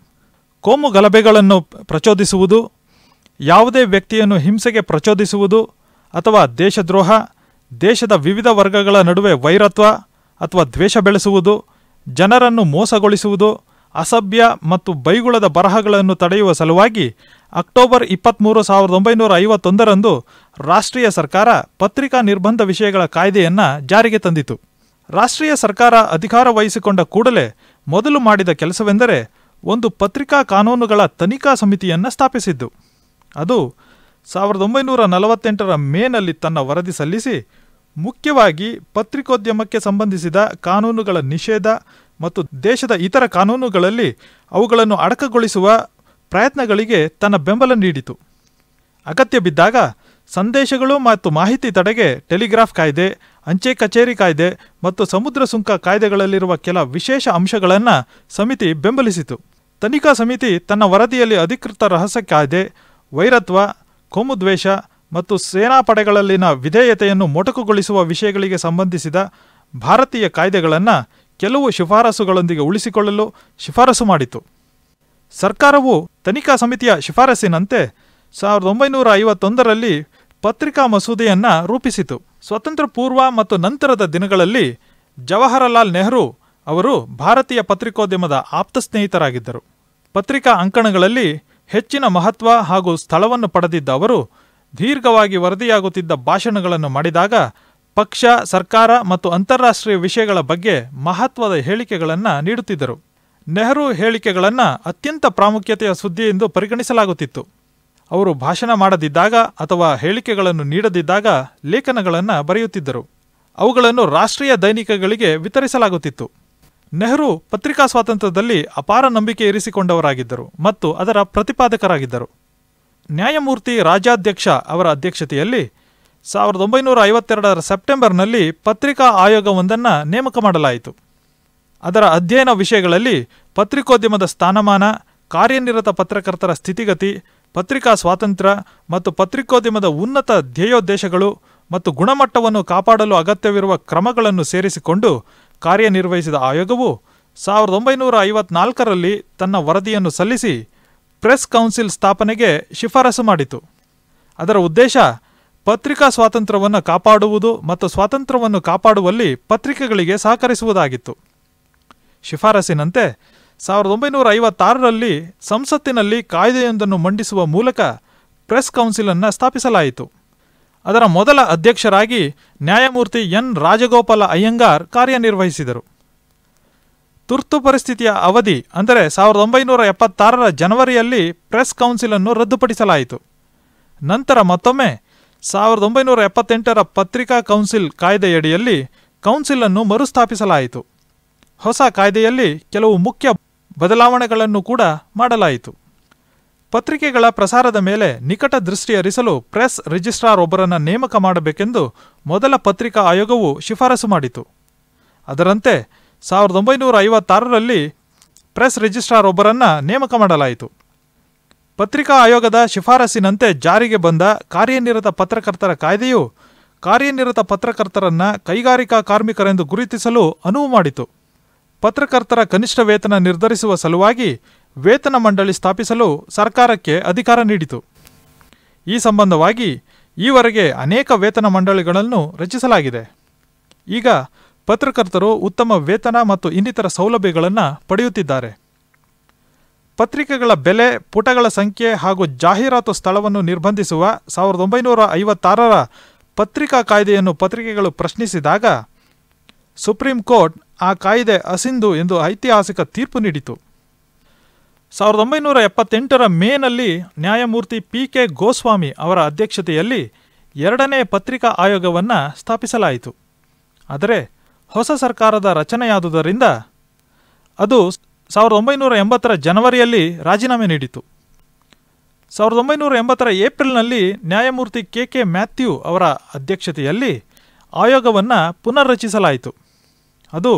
ಕೋಮು ಗಲಭೆಗಳನ್ನು ಪ್ರಚೋದಿಸುವುದು, ಯಾವುದೇ ವ್ಯಕ್ತಿಯನ್ನು ಹಿಂಸೆಗೆ ಪ್ರಚೋದಿಸುವುದು ಅಥವಾ ದೇಶದ್ರೋಹ, ದೇಶದ ವಿವಿಧ ವರ್ಗಗಳ ನಡುವೆ ವೈರತ್ವ ಅಥವಾ ದ್ವೇಷ ಬೆಳೆಸುವುದು, ಜನರನ್ನು ಮೋಸಗೊಳಿಸುವುದು, ಅಸಭ್ಯ ಮತ್ತು ಬೈಗುಳದ ಬರಹಗಳನ್ನು ತಡೆಯುವ ಸಲುವಾಗಿ ಅಕ್ಟೋಬರ್ 23, 1951ರಂದು ರಾಷ್ಟ್ರೀಯ ಸರ್ಕಾರ ಪತ್ರಿಕಾ ನಿರ್ಬಂಧ ವಿಷಯಗಳ ಕಾಯ್ದೆಯನ್ನು ಜಾರಿಗೆ ತಂದಿತು. ರಾಷ್ಟ್ರೀಯ ಸರ್ಕಾರ ಅಧಿಕಾರ ವಹಿಸಿಕೊಂಡ ಕೂಡಲೇ ಮೊದಲು ಮಾಡಿದ ಕೆಲಸವೆಂದರೆ ಒಂದು ಪತ್ರಿಕಾ ಕಾನೂನುಗಳ ತನಿಖಾ ಸಮಿತಿಯನ್ನು ಸ್ಥಾಪಿಸಿದ್ದು. ಅದು 1948ರ ಮೇನಲ್ಲಿ ತನ್ನ ವರದಿ ಸಲ್ಲಿಸಿ ಮುಖ್ಯವಾಗಿ ಪತ್ರಿಕೋದ್ಯಮಕ್ಕೆ ಸಂಬಂಧಿಸಿದ ಕಾನೂನುಗಳ ನಿಷೇಧ ಮತ್ತು ದೇಶದ ಇತರ ಕಾನೂನುಗಳಲ್ಲಿ ಅವುಗಳನ್ನು ಅಡಕಗೊಳಿಸುವ ಪ್ರಯತ್ನಗಳಿಗೆ ತನ್ನ ಬೆಂಬಲ ನೀಡಿತು. ಅಗತ್ಯ ಬಿದ್ದಾಗ ಸಂದೇಶಗಳು ಮತ್ತು ಮಾಹಿತಿ ತಡೆಗೆ ಟೆಲಿಗ್ರಾಫ್ ಕಾಯ್ದೆ, ಅಂಚೆ ಕಚೇರಿ ಕಾಯ್ದೆ ಮತ್ತು ಸಮುದ್ರ ಸುಂಕ ಕಾಯ್ದೆಗಳಲ್ಲಿರುವ ಕೆಲ ವಿಶೇಷ ಅಂಶಗಳನ್ನು ಸಮಿತಿ ಬೆಂಬಲಿಸಿತು. ತನಿಖಾ ಸಮಿತಿ ತನ್ನ ವರದಿಯಲ್ಲಿ ಅಧಿಕೃತ ರಹಸ್ಯ ಕಾಯ್ದೆ, ವೈರತ್ವ, ಕೋಮುದ್ವೇಷ ಮತ್ತು ಸೇನಾಪಡೆಗಳಲ್ಲಿನ ವಿಧೇಯತೆಯನ್ನು ಮೊಟಕುಗೊಳಿಸುವ ವಿಷಯಗಳಿಗೆ ಸಂಬಂಧಿಸಿದ ಭಾರತೀಯ ಕಾಯ್ದೆಗಳನ್ನು ಕೆಲವು ಶಿಫಾರಸುಗಳೊಂದಿಗೆ ಉಳಿಸಿಕೊಳ್ಳಲು ಶಿಫಾರಸು ಮಾಡಿತು. ಸರ್ಕಾರವು ತನಿಖಾ ಸಮಿತಿಯ ಶಿಫಾರಸಿನಂತೆ 1951ರಲ್ಲಿ ಪತ್ರಿಕಾ ಮಸೂದೆಯನ್ನು ರೂಪಿಸಿತು. ಸ್ವತಂತ್ರ ಪೂರ್ವ ಮತ್ತು ನಂತರದ ದಿನಗಳಲ್ಲಿ ಜವಾಹರಲಾಲ್ ನೆಹರು ಅವರು ಭಾರತೀಯ ಪತ್ರಿಕೋದ್ಯಮದ ಆಪ್ತ ಸ್ನೇಹಿತರಾಗಿದ್ದರು. ಪತ್ರಿಕಾ ಅಂಕಣಗಳಲ್ಲಿ ಹೆಚ್ಚಿನ ಮಹತ್ವ ಹಾಗೂ ಸ್ಥಳವನ್ನು ಪಡೆದಿದ್ದ ಅವರು ದೀರ್ಘವಾಗಿ ವರದಿಯಾಗುತ್ತಿದ್ದ ಭಾಷಣಗಳನ್ನು ಮಾಡಿದಾಗ ಪಕ್ಷ, ಸರ್ಕಾರ ಮತ್ತು ಅಂತಾರಾಷ್ಟ್ರೀಯ ವಿಷಯಗಳ ಬಗ್ಗೆ ಮಹತ್ವದ ಹೇಳಿಕೆಗಳನ್ನು ನೀಡುತ್ತಿದ್ದರು. ನೆಹರು ಹೇಳಿಕೆಗಳನ್ನು ಅತ್ಯಂತ ಪ್ರಾಮುಖ್ಯತೆಯ ಸುದ್ದಿ ಎಂದು ಪರಿಗಣಿಸಲಾಗುತ್ತಿತ್ತು. ಅವರು ಭಾಷಣ ಮಾಡದಿದ್ದಾಗ ಅಥವಾ ಹೇಳಿಕೆಗಳನ್ನು ನೀಡದಿದ್ದಾಗ ಲೇಖನಗಳನ್ನು ಬರೆಯುತ್ತಿದ್ದರು. ಅವುಗಳನ್ನು ರಾಷ್ಟ್ರೀಯ ದೈನಿಕಗಳಿಗೆ ವಿತರಿಸಲಾಗುತ್ತಿತ್ತು. ನೆಹರು ಪತ್ರಿಕಾ ಸ್ವಾತಂತ್ರ್ಯದಲ್ಲಿ ಅಪಾರ ನಂಬಿಕೆ ಇರಿಸಿಕೊಂಡವರಾಗಿದ್ದರು ಮತ್ತು ಅದರ ಪ್ರತಿಪಾದಕರಾಗಿದ್ದರು. ನ್ಯಾಯಮೂರ್ತಿ ರಾಜ್ಯಾಧ್ಯಕ್ಷ ಅವರ ಅಧ್ಯಕ್ಷತೆಯಲ್ಲಿ 1952ರ ಸೆಪ್ಟೆಂಬರ್ನಲ್ಲಿ ಪತ್ರಿಕಾ ಆಯೋಗವೊಂದನ್ನು ನೇಮಕ ಮಾಡಲಾಯಿತು. ಅದರ ಅಧ್ಯಯನ ವಿಷಯಗಳಲ್ಲಿ ಪತ್ರಿಕೋದ್ಯಮದ ಸ್ಥಾನಮಾನ, ಕಾರ್ಯನಿರತ ಪತ್ರಕರ್ತರ ಸ್ಥಿತಿಗತಿ, ಪತ್ರಿಕಾ ಸ್ವಾತಂತ್ರ್ಯ ಮತ್ತು ಪತ್ರಿಕೋದ್ಯಮದ ಉನ್ನತ ಧ್ಯೇಯೋದ್ದೇಶಗಳು ಮತ್ತು ಗುಣಮಟ್ಟವನ್ನು ಕಾಪಾಡಲು ಅಗತ್ಯವಿರುವ ಕ್ರಮಗಳನ್ನು ಸೇರಿಸಿಕೊಂಡು ಕಾರ್ಯನಿರ್ವಹಿಸಿದ ಆಯೋಗವು 1954ರಲ್ಲಿ ತನ್ನ ವರದಿಯನ್ನು ಸಲ್ಲಿಸಿ ಪ್ರೆಸ್ ಕೌನ್ಸಿಲ್ ಸ್ಥಾಪನೆಗೆ ಶಿಫಾರಸು ಮಾಡಿತು. ಅದರ ಉದ್ದೇಶ ಪತ್ರಿಕಾ ಸ್ವಾತಂತ್ರ್ಯವನ್ನು ಕಾಪಾಡುವುದು ಮತ್ತು ಸ್ವಾತಂತ್ರ್ಯವನ್ನು ಕಾಪಾಡುವಲ್ಲಿ ಪತ್ರಿಕೆಗಳಿಗೆ ಸಹಕರಿಸುವುದಾಗಿತ್ತು. ಶಿಫಾರಸಿನಂತೆ 1956ರಲ್ಲಿ ಸಂಸತ್ತಿನಲ್ಲಿ ಕಾಯ್ದೆಯೊಂದನ್ನು ಮಂಡಿಸುವ ಮೂಲಕ ಪ್ರೆಸ್ ಕೌನ್ಸಿಲನ್ನು ಸ್ಥಾಪಿಸಲಾಯಿತು. ಅದರ ಮೊದಲ ಅಧ್ಯಕ್ಷರಾಗಿ ನ್ಯಾಯಮೂರ್ತಿ ಎನ್ ರಾಜಗೋಪಾಲ ಅಯ್ಯಂಗಾರ್ ಕಾರ್ಯನಿರ್ವಹಿಸಿದರು. ತುರ್ತು ಪರಿಸ್ಥಿತಿಯ ಅವಧಿ ಅಂದರೆ 1976ರ ಜನವರಿಯಲ್ಲಿ ಪ್ರೆಸ್ ಕೌನ್ಸಿಲನ್ನು ರದ್ದುಪಡಿಸಲಾಯಿತು. ನಂತರ ಮತ್ತೊಮ್ಮೆ 1978ರ ಪತ್ರಿಕಾ ಕೌನ್ಸಿಲ್ ಕಾಯ್ದೆಯಡಿಯಲ್ಲಿ ಕೌನ್ಸಿಲನ್ನು ಮರುಸ್ಥಾಪಿಸಲಾಯಿತು. ಹೊಸ ಕಾಯ್ದೆಯಲ್ಲಿ ಕೆಲವು ಮುಖ್ಯ ಬದಲಾವಣೆಗಳನ್ನು ಕೂಡ ಮಾಡಲಾಯಿತು. ಪತ್ರಿಕೆಗಳ ಪ್ರಸಾರದ ಮೇಲೆ ನಿಕಟ ದೃಷ್ಟಿ ಹರಿಸಲು ಪ್ರೆಸ್ ರಿಜಿಸ್ಟ್ರಾರ್ ಒಬ್ಬರನ್ನು ನೇಮಕ ಮಾಡಬೇಕೆಂದು ಮೊದಲ ಪತ್ರಿಕಾ ಆಯೋಗವು ಶಿಫಾರಸು ಮಾಡಿತು. ಅದರಂತೆ 1956ರಲ್ಲಿ ಪ್ರೆಸ್ ರಿಜಿಸ್ಟ್ರಾರ್ ಒಬ್ಬರನ್ನು ನೇಮಕ ಮಾಡಲಾಯಿತು. ಪತ್ರಿಕಾ ಆಯೋಗದ ಶಿಫಾರಸಿನಂತೆ ಜಾರಿಗೆ ಬಂದ ಕಾರ್ಯನಿರತ ಪತ್ರಕರ್ತರ ಕಾಯ್ದೆಯು ಕಾರ್ಯನಿರತ ಪತ್ರಕರ್ತರನ್ನು ಕೈಗಾರಿಕಾ ಕಾರ್ಮಿಕರೆಂದು ಗುರುತಿಸಲು ಅನುವು ಮಾಡಿತು. ಪತ್ರಕರ್ತರ ಕನಿಷ್ಠ ವೇತನ ನಿರ್ಧರಿಸುವ ಸಲುವಾಗಿ ವೇತನ ಮಂಡಳಿ ಸ್ಥಾಪಿಸಲು ಸರ್ಕಾರಕ್ಕೆ ಅಧಿಕಾರ ನೀಡಿತು. ಈ ಸಂಬಂಧವಾಗಿ ಈವರೆಗೆ ಅನೇಕ ವೇತನ ಮಂಡಳಿಗಳನ್ನು ರಚಿಸಲಾಗಿದೆ. ಈಗ ಪತ್ರಕರ್ತರು ಉತ್ತಮ ವೇತನ ಮತ್ತು ಇನ್ನಿತರ ಸೌಲಭ್ಯಗಳನ್ನು ಪಡೆಯುತ್ತಿದ್ದಾರೆ. ಪತ್ರಿಕೆಗಳ ಬೆಲೆ, ಪುಟಗಳ ಸಂಖ್ಯೆ ಹಾಗೂ ಜಾಹೀರಾತು ಸ್ಥಳವನ್ನು ನಿರ್ಬಂಧಿಸುವ 1956ರ ಪತ್ರಿಕಾ ಕಾಯ್ದೆಯನ್ನು ಪತ್ರಿಕೆಗಳು ಪ್ರಶ್ನಿಸಿದಾಗ ಸುಪ್ರೀಂ ಕೋರ್ಟ್ ಆ ಕಾಯ್ದೆ ಅಸಿಂಧು ಎಂದು ಐತಿಹಾಸಿಕ ತೀರ್ಪು ನೀಡಿತು. 1978ರ ಮೇನಲ್ಲಿ ನ್ಯಾಯಮೂರ್ತಿ ಪಿ.ಕೆ. ಗೋಸ್ವಾಮಿ ಅವರ ಅಧ್ಯಕ್ಷತೆಯಲ್ಲಿ 2ನೇ ಪತ್ರಿಕಾ ಆಯೋಗವನ್ನು ಸ್ಥಾಪಿಸಲಾಯಿತು. ಆದರೆ ಹೊಸ ಸರ್ಕಾರದ ರಚನೆಯಾದುದರಿಂದ ಅದು 1980ರ ಜನವರಿಯಲ್ಲಿ ರಾಜೀನಾಮೆ ನೀಡಿತು. 1980ರ ಏಪ್ರಿಲ್ನಲ್ಲಿ ನ್ಯಾಯಮೂರ್ತಿ ಕೆ.ಕೆ. ಮ್ಯಾಥ್ಯೂ ಅವರ ಅಧ್ಯಕ್ಷತೆಯಲ್ಲಿ ಆಯೋಗವನ್ನು ಪುನರ್ರಚಿಸಲಾಯಿತು. ಅದು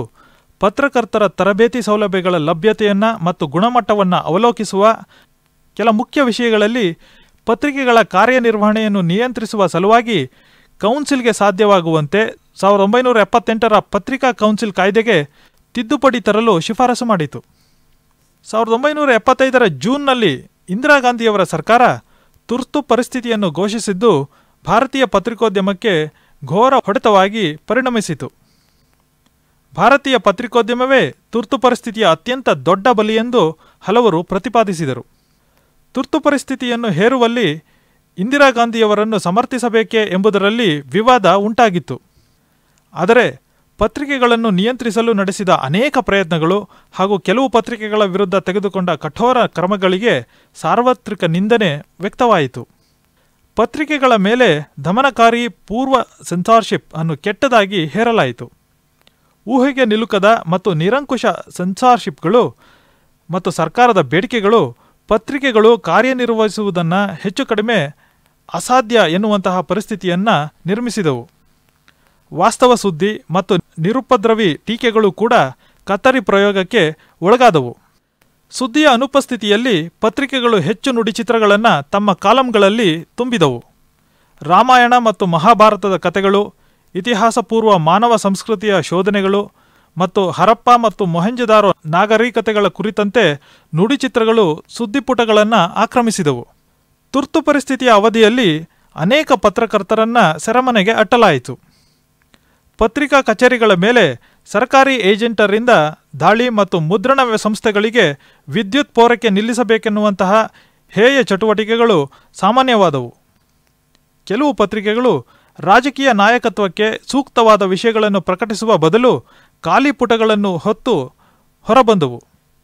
ಪತ್ರಕರ್ತರ ತರಬೇತಿ ಸೌಲಭ್ಯಗಳ ಲಭ್ಯತೆಯನ್ನು ಮತ್ತು ಗುಣಮಟ್ಟವನ್ನು ಅವಲೋಕಿಸುವ ಕೆಲ ಮುಖ್ಯ ವಿಷಯಗಳಲ್ಲಿ ಪತ್ರಿಕೆಗಳ ಕಾರ್ಯನಿರ್ವಹಣೆಯನ್ನು ನಿಯಂತ್ರಿಸುವ ಸಲುವಾಗಿ ಕೌನ್ಸಿಲ್ಗೆ ಸಾಧ್ಯವಾಗುವಂತೆ 1978ರ ಪತ್ರಿಕಾ ಕೌನ್ಸಿಲ್ ಕಾಯ್ದೆಗೆ ತಿದ್ದುಪಡಿ ತರಲು ಶಿಫಾರಸು ಮಾಡಿತು. 1975ರ ಜೂನ್ನಲ್ಲಿ ಇಂದಿರಾ ಗಾಂಧಿಯವರ ಸರ್ಕಾರ ತುರ್ತು ಪರಿಸ್ಥಿತಿಯನ್ನು ಘೋಷಿಸಿದ್ದು ಭಾರತೀಯ ಪತ್ರಿಕೋದ್ಯಮಕ್ಕೆ ಘೋರ ಹೊಡೆತವಾಗಿ ಪರಿಣಮಿಸಿತು. ಭಾರತೀಯ ಪತ್ರಿಕೋದ್ಯಮವೇ ತುರ್ತು ಪರಿಸ್ಥಿತಿಯ ಅತ್ಯಂತ ದೊಡ್ಡ ಬಲಿ ಎಂದು ಹಲವರು ಪ್ರತಿಪಾದಿಸಿದರು. ತುರ್ತು ಪರಿಸ್ಥಿತಿಯನ್ನು ಹೇರುವಲ್ಲಿ ಇಂದಿರಾ ಗಾಂಧಿಯವರನ್ನು ಸಮರ್ಥಿಸಬೇಕೇ ಎಂಬುದರಲ್ಲಿ ವಿವಾದ ಉಂಟಾಗಿತ್ತು. ಆದರೆ ಪತ್ರಿಕೆಗಳನ್ನು ನಿಯಂತ್ರಿಸಲು ನಡೆಸಿದ ಅನೇಕ ಪ್ರಯತ್ನಗಳು ಹಾಗೂ ಕೆಲವು ಪತ್ರಿಕೆಗಳ ವಿರುದ್ಧ ತೆಗೆದುಕೊಂಡ ಕಠೋರ ಕ್ರಮಗಳಿಗೆ ಸಾರ್ವತ್ರಿಕ ನಿಂದನೆ ವ್ಯಕ್ತವಾಯಿತು. ಪತ್ರಿಕೆಗಳ ಮೇಲೆ ದಮನಕಾರಿ ಪೂರ್ವ ಸೆನ್ಸಾರ್ಶಿಪ್ ಅನ್ನು ಕೆಟ್ಟದಾಗಿ ಹೇರಲಾಯಿತು. ಊಹೆಗೆ ನಿಲುಕದ ಮತ್ತು ನಿರಂಕುಶ ಸೆನ್ಸಾರ್ಶಿಪ್ಗಳು ಮತ್ತು ಸರ್ಕಾರದ ಬೇಡಿಕೆಗಳು ಪತ್ರಿಕೆಗಳು ಕಾರ್ಯನಿರ್ವಹಿಸುವುದನ್ನು ಹೆಚ್ಚು ಕಡಿಮೆ ಅಸಾಧ್ಯ ಎನ್ನುವಂತಹ ಪರಿಸ್ಥಿತಿಯನ್ನು ನಿರ್ಮಿಸಿದವು. ವಾಸ್ತವ ಸುದ್ದಿ ಮತ್ತು ನಿರುಪದ್ರವಿ ಟೀಕೆಗಳು ಕೂಡ ಕತ್ತರಿ ಪ್ರಯೋಗಕ್ಕೆ ಒಳಗಾದವು. ಸುದ್ದಿಯ ಅನುಪಸ್ಥಿತಿಯಲ್ಲಿ ಪತ್ರಿಕೆಗಳು ಹೆಚ್ಚು ನುಡಿಚಿತ್ರಗಳನ್ನು ತಮ್ಮ ಕಾಲಂಗಳಲ್ಲಿ ತುಂಬಿದವು. ರಾಮಾಯಣ ಮತ್ತು ಮಹಾಭಾರತದ ಕಥೆಗಳು, ಇತಿಹಾಸ ಪೂರ್ವ ಮಾನವ ಸಂಸ್ಕೃತಿಯ ಶೋಧನೆಗಳು ಮತ್ತು ಹರಪ್ಪ ಮತ್ತು ಮೊಹೆಂಜೊದಾರೋ ನಾಗರಿಕತೆಗಳ ಕುರಿತಂತೆ ನುಡಿಚಿತ್ರಗಳು ಸುದ್ದಿಪುಟಗಳನ್ನು ಆಕ್ರಮಿಸಿದವು. ತುರ್ತು ಪರಿಸ್ಥಿತಿಯ ಅವಧಿಯಲ್ಲಿ ಅನೇಕ ಪತ್ರಕರ್ತರನ್ನು ಸೆರೆಮನೆಗೆ ಅಟ್ಟಲಾಯಿತು. ಪತ್ರಿಕಾ ಕಚೇರಿಗಳ ಮೇಲೆ ಸರ್ಕಾರಿ ಏಜೆಂಟರಿಂದ ದಾಳಿ ಮತ್ತು ಮುದ್ರಣ ಸಂಸ್ಥೆಗಳಿಗೆ ವಿದ್ಯುತ್ ಪೂರೈಕೆ ನಿಲ್ಲಿಸಬೇಕೆನ್ನುವಂತಹ ಹೇಯ ಚಟುವಟಿಕೆಗಳು ಸಾಮಾನ್ಯವಾದವು. ಕೆಲವು ಪತ್ರಿಕೆಗಳು ರಾಜಕೀಯ ನಾಯಕತ್ವಕ್ಕೆ ಸೂಕ್ತವಾದ ವಿಷಯಗಳನ್ನು ಪ್ರಕಟಿಸುವ ಬದಲು ಖಾಲಿ ಪುಟಗಳನ್ನು ಹೊತ್ತು ಹೊರಬಂದವು.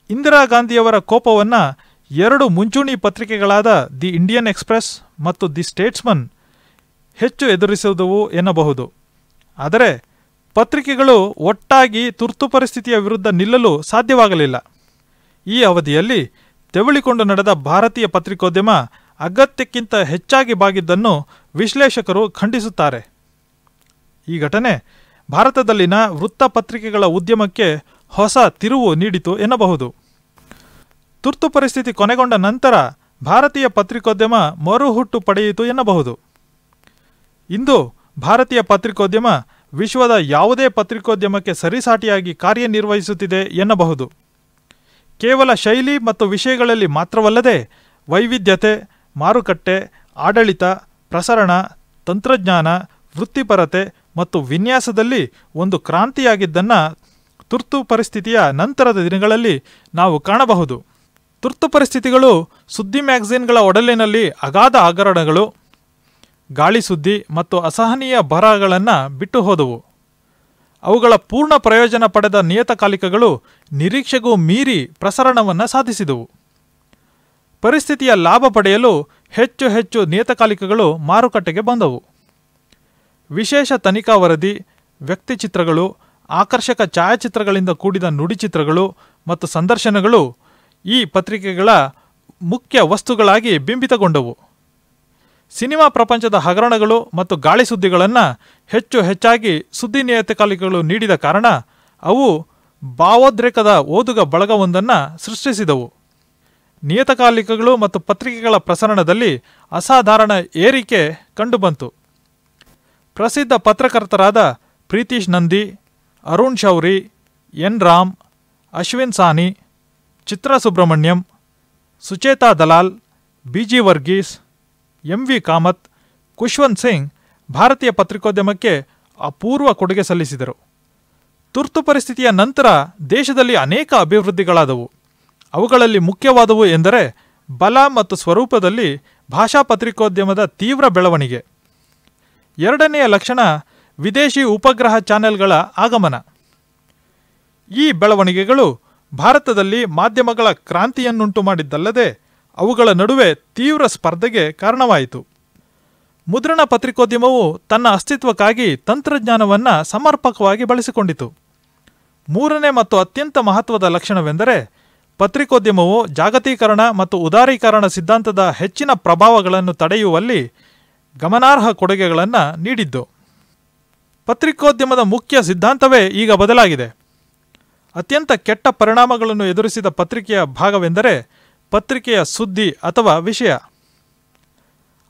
ಇಂದಿರಾ ಗಾಂಧಿಯವರ ಕೋಪವನ್ನು 2 ಮುಂಚೂಣಿ ಪತ್ರಿಕೆಗಳಾದ ದಿ ಇಂಡಿಯನ್ ಎಕ್ಸ್‌ಪ್ರೆಸ್ ಮತ್ತು ದಿ ಸ್ಟೇಟ್ಸ್ಮನ್ ಹೆಚ್ಚು ಎದುರಿಸಿದವು ಎನ್ನಬಹುದು. ಆದರೆ ಪತ್ರಿಕೆಗಳು ಒಟ್ಟಾಗಿ ತುರ್ತು ಪರಿಸ್ಥಿತಿಯ ವಿರುದ್ಧ ನಿಲ್ಲಲು ಸಾಧ್ಯವಾಗಲಿಲ್ಲ. ಈ ಅವಧಿಯಲ್ಲಿ ತೆವಳಿಕೊಂಡು ನಡೆದ ಭಾರತೀಯ ಪತ್ರಿಕೋದ್ಯಮ ಅಗತ್ಯಕ್ಕಿಂತ ಹೆಚ್ಚಾಗಿ ಬಾಗಿದ್ದನ್ನು ವಿಶ್ಲೇಷಕರು ಖಂಡಿಸುತ್ತಾರೆ. ಈ ಘಟನೆ ಭಾರತದಲ್ಲಿನ ವೃತ್ತಪತ್ರಿಕೆಗಳ ಉದ್ಯಮಕ್ಕೆ ಹೊಸ ತಿರುವು ನೀಡಿತು ಎನ್ನಬಹುದು. ತುರ್ತು ಪರಿಸ್ಥಿತಿ ಕೊನೆಗೊಂಡ ನಂತರ ಭಾರತೀಯ ಪತ್ರಿಕೋದ್ಯಮ ಮರುಹುಟ್ಟು ಪಡೆಯಿತು ಎನ್ನಬಹುದು. ಇಂದು ಭಾರತೀಯ ಪತ್ರಿಕೋದ್ಯಮ ವಿಶ್ವದ ಯಾವುದೇ ಪತ್ರಿಕೋದ್ಯಮಕ್ಕೆ ಸರಿಸಾಟಿಯಾಗಿ ಕಾರ್ಯನಿರ್ವಹಿಸುತ್ತಿದೆ ಎನ್ನಬಹುದು. ಕೇವಲ ಶೈಲಿ ಮತ್ತು ವಿಷಯಗಳಲ್ಲಿ ಮಾತ್ರವಲ್ಲದೆ ವೈವಿಧ್ಯತೆ, ಮಾರುಕಟ್ಟೆ, ಆಡಳಿತ, ಪ್ರಸರಣ, ತಂತ್ರಜ್ಞಾನ, ವೃತ್ತಿಪರತೆ ಮತ್ತು ವಿನ್ಯಾಸದಲ್ಲಿ ಒಂದು ಕ್ರಾಂತಿಯಾಗಿದ್ದನ್ನು ತುರ್ತು ಪರಿಸ್ಥಿತಿಯ ನಂತರದ ದಿನಗಳಲ್ಲಿ ನಾವು ಕಾಣಬಹುದು. ತುರ್ತು ಪರಿಸ್ಥಿತಿಗಳು ಸುದ್ದಿ ಮ್ಯಾಗಝೀನ್ಗಳ ಒಡಲಿನಲ್ಲಿ ಅಗಾಧ ಹಗರಣಗಳು, ಗಾಳಿ ಸುದ್ದಿ ಮತ್ತು ಅಸಹನೀಯ ಬರಹಗಳನ್ನು ಬಿಟ್ಟು ಹೋದವು. ಅವುಗಳ ಪೂರ್ಣ ಪ್ರಯೋಜನ ಪಡೆದ ನಿಯತಕಾಲಿಕಗಳು ನಿರೀಕ್ಷೆಗೂ ಮೀರಿ ಪ್ರಸರಣವನ್ನು ಸಾಧಿಸಿದವು. ಪರಿಸ್ಥಿತಿಯ ಲಾಭ ಪಡೆಯಲು ಹೆಚ್ಚು ಹೆಚ್ಚು ನಿಯತಕಾಲಿಕಗಳು ಮಾರುಕಟ್ಟೆಗೆ ಬಂದವು. ವಿಶೇಷ ತನಿಖಾ ವರದಿ, ವ್ಯಕ್ತಿಚಿತ್ರಗಳು, ಆಕರ್ಷಕ ಛಾಯಾಚಿತ್ರಗಳಿಂದ ಕೂಡಿದ ನುಡಿಚಿತ್ರಗಳು ಮತ್ತು ಸಂದರ್ಶನಗಳು ಈ ಪತ್ರಿಕೆಗಳ ಮುಖ್ಯ ವಸ್ತುಗಳಾಗಿ ಬಿಂಬಿತಗೊಂಡವು. ಸಿನಿಮಾ ಪ್ರಪಂಚದ ಹಗರಣಗಳು ಮತ್ತು ಗಾಳಿ ಸುದ್ದಿಗಳನ್ನು ಹೆಚ್ಚು ಹೆಚ್ಚಾಗಿ ಸುದ್ದಿ ನಿಯತಕಾಲಿಕಗಳು ನೀಡಿದ ಕಾರಣ ಅವು ಭಾವೋದ್ರೇಕದ ಓದುಗ ಬಳಗವೊಂದನ್ನು ಸೃಷ್ಟಿಸಿದವು. ನಿಯತಕಾಲಿಕಗಳು ಮತ್ತು ಪತ್ರಿಕೆಗಳ ಪ್ರಸರಣದಲ್ಲಿ ಅಸಾಧಾರಣ ಏರಿಕೆ ಕಂಡುಬಂತು. ಪ್ರಸಿದ್ಧ ಪತ್ರಕರ್ತರಾದ ಪ್ರೀತೀಶ್ ನಂದಿ, ಅರುಣ್ ಶೌರಿ, ಎನ್ ರಾಮ್, ಅಶ್ವಿನ್ ಸಾನಿ, ಚಿತ್ರಾ ಸುಬ್ರಹ್ಮಣ್ಯಂ, ಸುಚೇತಾ ದಲಾಲ್, ಬಿ.ಜಿ. ವರ್ಗೀಸ್, ಎಂ.ವಿ. ಕಾಮತ್, ಖುಷ್ವಂತ್ ಸಿಂಗ್ ಭಾರತೀಯ ಪತ್ರಿಕೋದ್ಯಮಕ್ಕೆ ಅಪೂರ್ವ ಕೊಡುಗೆ ಸಲ್ಲಿಸಿದರು. ತುರ್ತು ಪರಿಸ್ಥಿತಿಯ ನಂತರ ದೇಶದಲ್ಲಿ ಅನೇಕ ಅಭಿವೃದ್ಧಿಗಳಾದವು. ಅವುಗಳಲ್ಲಿ ಮುಖ್ಯವಾದವು ಎಂದರೆ ಬಲ ಮತ್ತು ಸ್ವರೂಪದಲ್ಲಿ ಭಾಷಾ ಪತ್ರಿಕೋದ್ಯಮದ ತೀವ್ರ ಬೆಳವಣಿಗೆ. ಎರಡನೆಯ ಲಕ್ಷಣ ವಿದೇಶಿ ಉಪಗ್ರಹ ಚಾನೆಲ್ಗಳ ಆಗಮನ. ಈ ಬೆಳವಣಿಗೆಗಳು ಭಾರತದಲ್ಲಿ ಮಾಧ್ಯಮಗಳ ಕ್ರಾಂತಿಯನ್ನುಂಟು ಮಾಡಿದ್ದಲ್ಲದೆ ಅವುಗಳ ನಡುವೆ ತೀವ್ರ ಸ್ಪರ್ಧೆಗೆ ಕಾರಣವಾಯಿತು. ಮುದ್ರಣ ಪತ್ರಿಕೋದ್ಯಮವು ತನ್ನ ಅಸ್ತಿತ್ವಕ್ಕಾಗಿ ತಂತ್ರಜ್ಞಾನವನ್ನು ಸಮರ್ಪಕವಾಗಿ ಬಳಸಿಕೊಂಡಿತು. ಮೂರನೇ ಮತ್ತು ಅತ್ಯಂತ ಮಹತ್ವದ ಲಕ್ಷಣವೆಂದರೆ ಪತ್ರಿಕೋದ್ಯಮವು ಜಾಗತೀಕರಣ ಮತ್ತು ಉದಾರೀಕರಣ ಸಿದ್ಧಾಂತದ ಹೆಚ್ಚಿನ ಪ್ರಭಾವಗಳನ್ನು ತಡೆಯುವಲ್ಲಿ ಗಮನಾರ್ಹ ಕೊಡುಗೆಗಳನ್ನು ನೀಡಿದ್ದು. ಪತ್ರಿಕೋದ್ಯಮದ ಮುಖ್ಯ ಸಿದ್ಧಾಂತವೇ ಈಗ ಬದಲಾಗಿದೆ. ಅತ್ಯಂತ ಕೆಟ್ಟ ಪರಿಣಾಮಗಳನ್ನು ಎದುರಿಸಿದ ಪತ್ರಿಕೆಯ ಭಾಗವೆಂದರೆ ಪತ್ರಿಕೆಯ ಸುದ್ದಿ ಅಥವಾ ವಿಷಯ.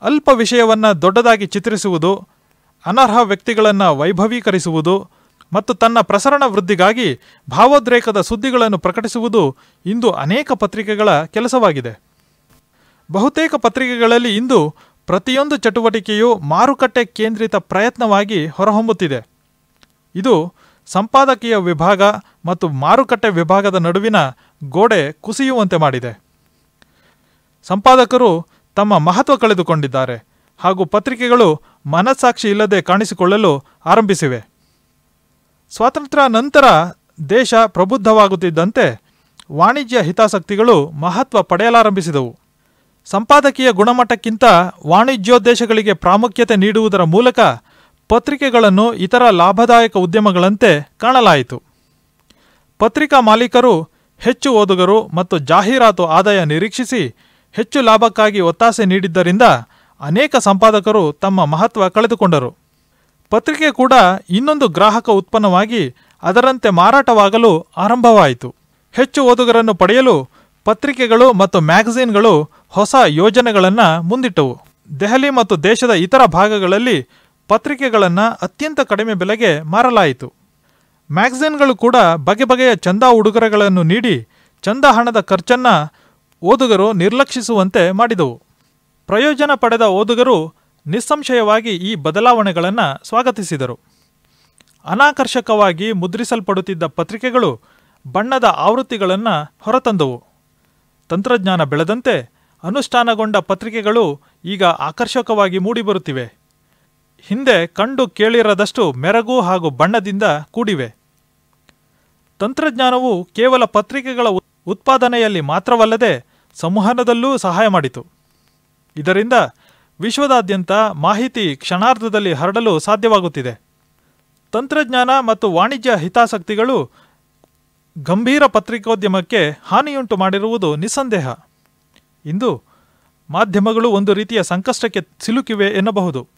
ಅಲ್ಪ ವಿಷಯವನ್ನು ದೊಡ್ಡದಾಗಿ ಚಿತ್ರಿಸುವುದು, ಅನರ್ಹ ವ್ಯಕ್ತಿಗಳನ್ನು ವೈಭವೀಕರಿಸುವುದು ಮತ್ತು ತನ್ನ ಪ್ರಸರಣ ವೃದ್ಧಿಗಾಗಿ ಭಾವೋದ್ರೇಕದ ಸುದ್ದಿಗಳನ್ನು ಪ್ರಕಟಿಸುವುದು ಇಂದು ಅನೇಕ ಪತ್ರಿಕೆಗಳ ಕೆಲಸವಾಗಿದೆ. ಬಹುತೇಕ ಪತ್ರಿಕೆಗಳಲ್ಲಿ ಇಂದು ಪ್ರತಿಯೊಂದು ಚಟುವಟಿಕೆಯು ಮಾರುಕಟ್ಟೆ ಕೇಂದ್ರಿತ ಪ್ರಯತ್ನವಾಗಿ ಹೊರಹೊಮ್ಮುತ್ತಿದೆ. ಇದು ಸಂಪಾದಕೀಯ ವಿಭಾಗ ಮತ್ತು ಮಾರುಕಟ್ಟೆ ವಿಭಾಗದ ನಡುವಿನ ಗೋಡೆ ಕುಸಿಯುವಂತೆ ಮಾಡಿದೆ. ಸಂಪಾದಕರು ತಮ್ಮ ಮಹತ್ವ ಕಳೆದುಕೊಂಡಿದ್ದಾರೆ ಹಾಗೂ ಪತ್ರಿಕೆಗಳು ಮನಸ್ಸಾಕ್ಷಿ ಇಲ್ಲದೆ ಕಾಣಿಸಿಕೊಳ್ಳಲು ಆರಂಭಿಸಿವೆ. ಸ್ವಾತಂತ್ರ್ಯ ನಂತರ ದೇಶ ಪ್ರಬುದ್ಧವಾಗುತ್ತಿದ್ದಂತೆ ವಾಣಿಜ್ಯ ಹಿತಾಸಕ್ತಿಗಳು ಮಹತ್ವ ಪಡೆಯಲಾರಂಭಿಸಿದವು. ಸಂಪಾದಕೀಯ ಗುಣಮಟ್ಟಕ್ಕಿಂತ ವಾಣಿಜ್ಯೋದ್ದೇಶಗಳಿಗೆ ಪ್ರಾಮುಖ್ಯತೆ ನೀಡುವುದರ ಮೂಲಕ ಪತ್ರಿಕೆಗಳನ್ನು ಇತರ ಲಾಭದಾಯಕ ಉದ್ಯಮಗಳಂತೆ ಕಾಣಲಾಯಿತು. ಪತ್ರಿಕಾ ಮಾಲೀಕರು ಹೆಚ್ಚು ಓದುಗರು ಮತ್ತು ಜಾಹೀರಾತು ಆದಾಯ ನಿರೀಕ್ಷಿಸಿ ಹೆಚ್ಚು ಲಾಭಕ್ಕಾಗಿ ಒತ್ತಾಸೆ ನೀಡಿದ್ದರಿಂದ ಅನೇಕ ಸಂಪಾದಕರು ತಮ್ಮ ಮಹತ್ವ ಕಳೆದುಕೊಂಡರು. ಪತ್ರಿಕೆ ಕೂಡ ಇನ್ನೊಂದು ಗ್ರಾಹಕ ಉತ್ಪನ್ನವಾಗಿ ಅದರಂತೆ ಮಾರಾಟವಾಗಲು ಆರಂಭವಾಯಿತು. ಹೆಚ್ಚು ಓದುಗರನ್ನು ಪಡೆಯಲು ಪತ್ರಿಕೆಗಳು ಮತ್ತು ಮ್ಯಾಗಝೀನ್ಗಳು ಹೊಸ ಯೋಜನೆಗಳನ್ನು ಮುಂದಿಟ್ಟವು. ದೆಹಲಿ ಮತ್ತು ದೇಶದ ಇತರ ಭಾಗಗಳಲ್ಲಿ ಪತ್ರಿಕೆಗಳನ್ನು ಅತ್ಯಂತ ಕಡಿಮೆ ಬೆಲೆಗೆ ಮಾರಲಾಯಿತು. ಮ್ಯಾಗಝೀನ್ಗಳು ಕೂಡ ಬಗೆ ಬಗೆಯ ಚಂದಾ ಉಡುಗೊರೆಗಳನ್ನು ನೀಡಿ ಚಂದಾ ಹಣದ ಖರ್ಚನ್ನು ಓದುಗರು ನಿರ್ಲಕ್ಷಿಸುವಂತೆ ಮಾಡಿದವು. ಪ್ರಯೋಜನ ಪಡೆದ ಓದುಗರು ನಿಸ್ಸಂಶಯವಾಗಿ ಈ ಬದಲಾವಣೆಗಳನ್ನು ಸ್ವಾಗತಿಸಿದರು. ಅನಾಕರ್ಷಕವಾಗಿ ಮುದ್ರಿಸಲ್ಪಡುತ್ತಿದ್ದ ಪತ್ರಿಕೆಗಳು ಬಣ್ಣದ ಆವೃತ್ತಿಗಳನ್ನು ಹೊರತಂದವು. ತಂತ್ರಜ್ಞಾನ ಬೆಳೆದಂತೆ ಅನುಷ್ಠಾನಗೊಂಡ ಪತ್ರಿಕೆಗಳು ಈಗ ಆಕರ್ಷಕವಾಗಿ ಮೂಡಿಬರುತ್ತಿವೆ. ಹಿಂದೆ ಕಂಡು ಕೇಳಿರದಷ್ಟು ಮೆರಗು ಹಾಗೂ ಬಣ್ಣದಿಂದ ಕೂಡಿವೆ. ತಂತ್ರಜ್ಞಾನವು ಕೇವಲ ಪತ್ರಿಕೆಗಳ ಉತ್ಪಾದನೆಯಲ್ಲಿ ಮಾತ್ರವಲ್ಲದೆ ಸಂವಹನದಲ್ಲೂ ಸಹಾಯ ಮಾಡಿತು. ಇದರಿಂದ ವಿಶ್ವದಾದ್ಯಂತ ಮಾಹಿತಿ ಕ್ಷಣಾರ್ಧದಲ್ಲಿ ಹರಡಲು ಸಾಧ್ಯವಾಗುತ್ತಿದೆ. ತಂತ್ರಜ್ಞಾನ ಮತ್ತು ವಾಣಿಜ್ಯ ಹಿತಾಸಕ್ತಿಗಳು ಗಂಭೀರ ಪತ್ರಿಕೋದ್ಯಮಕ್ಕೆ ಹಾನಿಯುಂಟು ಮಾಡಿರುವುದು ನಿಸ್ಸಂದೇಹ. ಇಂದು ಮಾಧ್ಯಮಗಳು ಒಂದು ರೀತಿಯ ಸಂಕಷ್ಟಕ್ಕೆ ಸಿಲುಕಿವೆ ಎನ್ನಬಹುದು.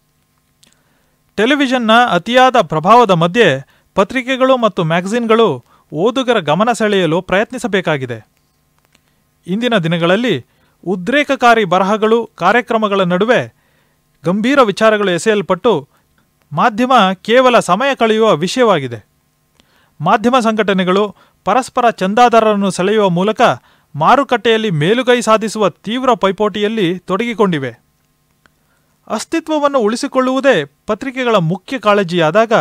ಟೆಲಿವಿಷನ್ನ ಅತಿಯಾದ ಪ್ರಭಾವದ ಮಧ್ಯೆ ಪತ್ರಿಕೆಗಳು ಮತ್ತು ಮ್ಯಾಗಝೀನ್ಗಳು ಓದುಗರ ಗಮನ ಸೆಳೆಯಲು ಪ್ರಯತ್ನಿಸಬೇಕಾಗಿದೆ. ಇಂದಿನ ದಿನಗಳಲ್ಲಿ ಉದ್ರೇಕಕಾರಿ ಬರಹಗಳು, ಕಾರ್ಯಕ್ರಮಗಳ ನಡುವೆ ಗಂಭೀರ ವಿಚಾರಗಳು ಎಸೆಯಲ್ಪಟ್ಟು ಮಾಧ್ಯಮ ಕೇವಲ ಸಮಯ ಕಳೆಯುವ ವಿಷಯವಾಗಿದೆ. ಮಾಧ್ಯಮ ಸಂಘಟನೆಗಳು ಪರಸ್ಪರ ಚಂದಾದಾರರನ್ನು ಸೆಳೆಯುವ ಮೂಲಕ ಮಾರುಕಟ್ಟೆಯಲ್ಲಿ ಮೇಲುಗೈ ಸಾಧಿಸುವ ತೀವ್ರ ಪೈಪೋಟಿಯಲ್ಲಿ ತೊಡಗಿಕೊಂಡಿವೆ. ಅಸ್ತಿತ್ವವನ್ನು ಉಳಿಸಿಕೊಳ್ಳುವುದೇ ಪತ್ರಿಕೆಗಳ ಮುಖ್ಯ ಕಾಳಜಿಯಾದಾಗ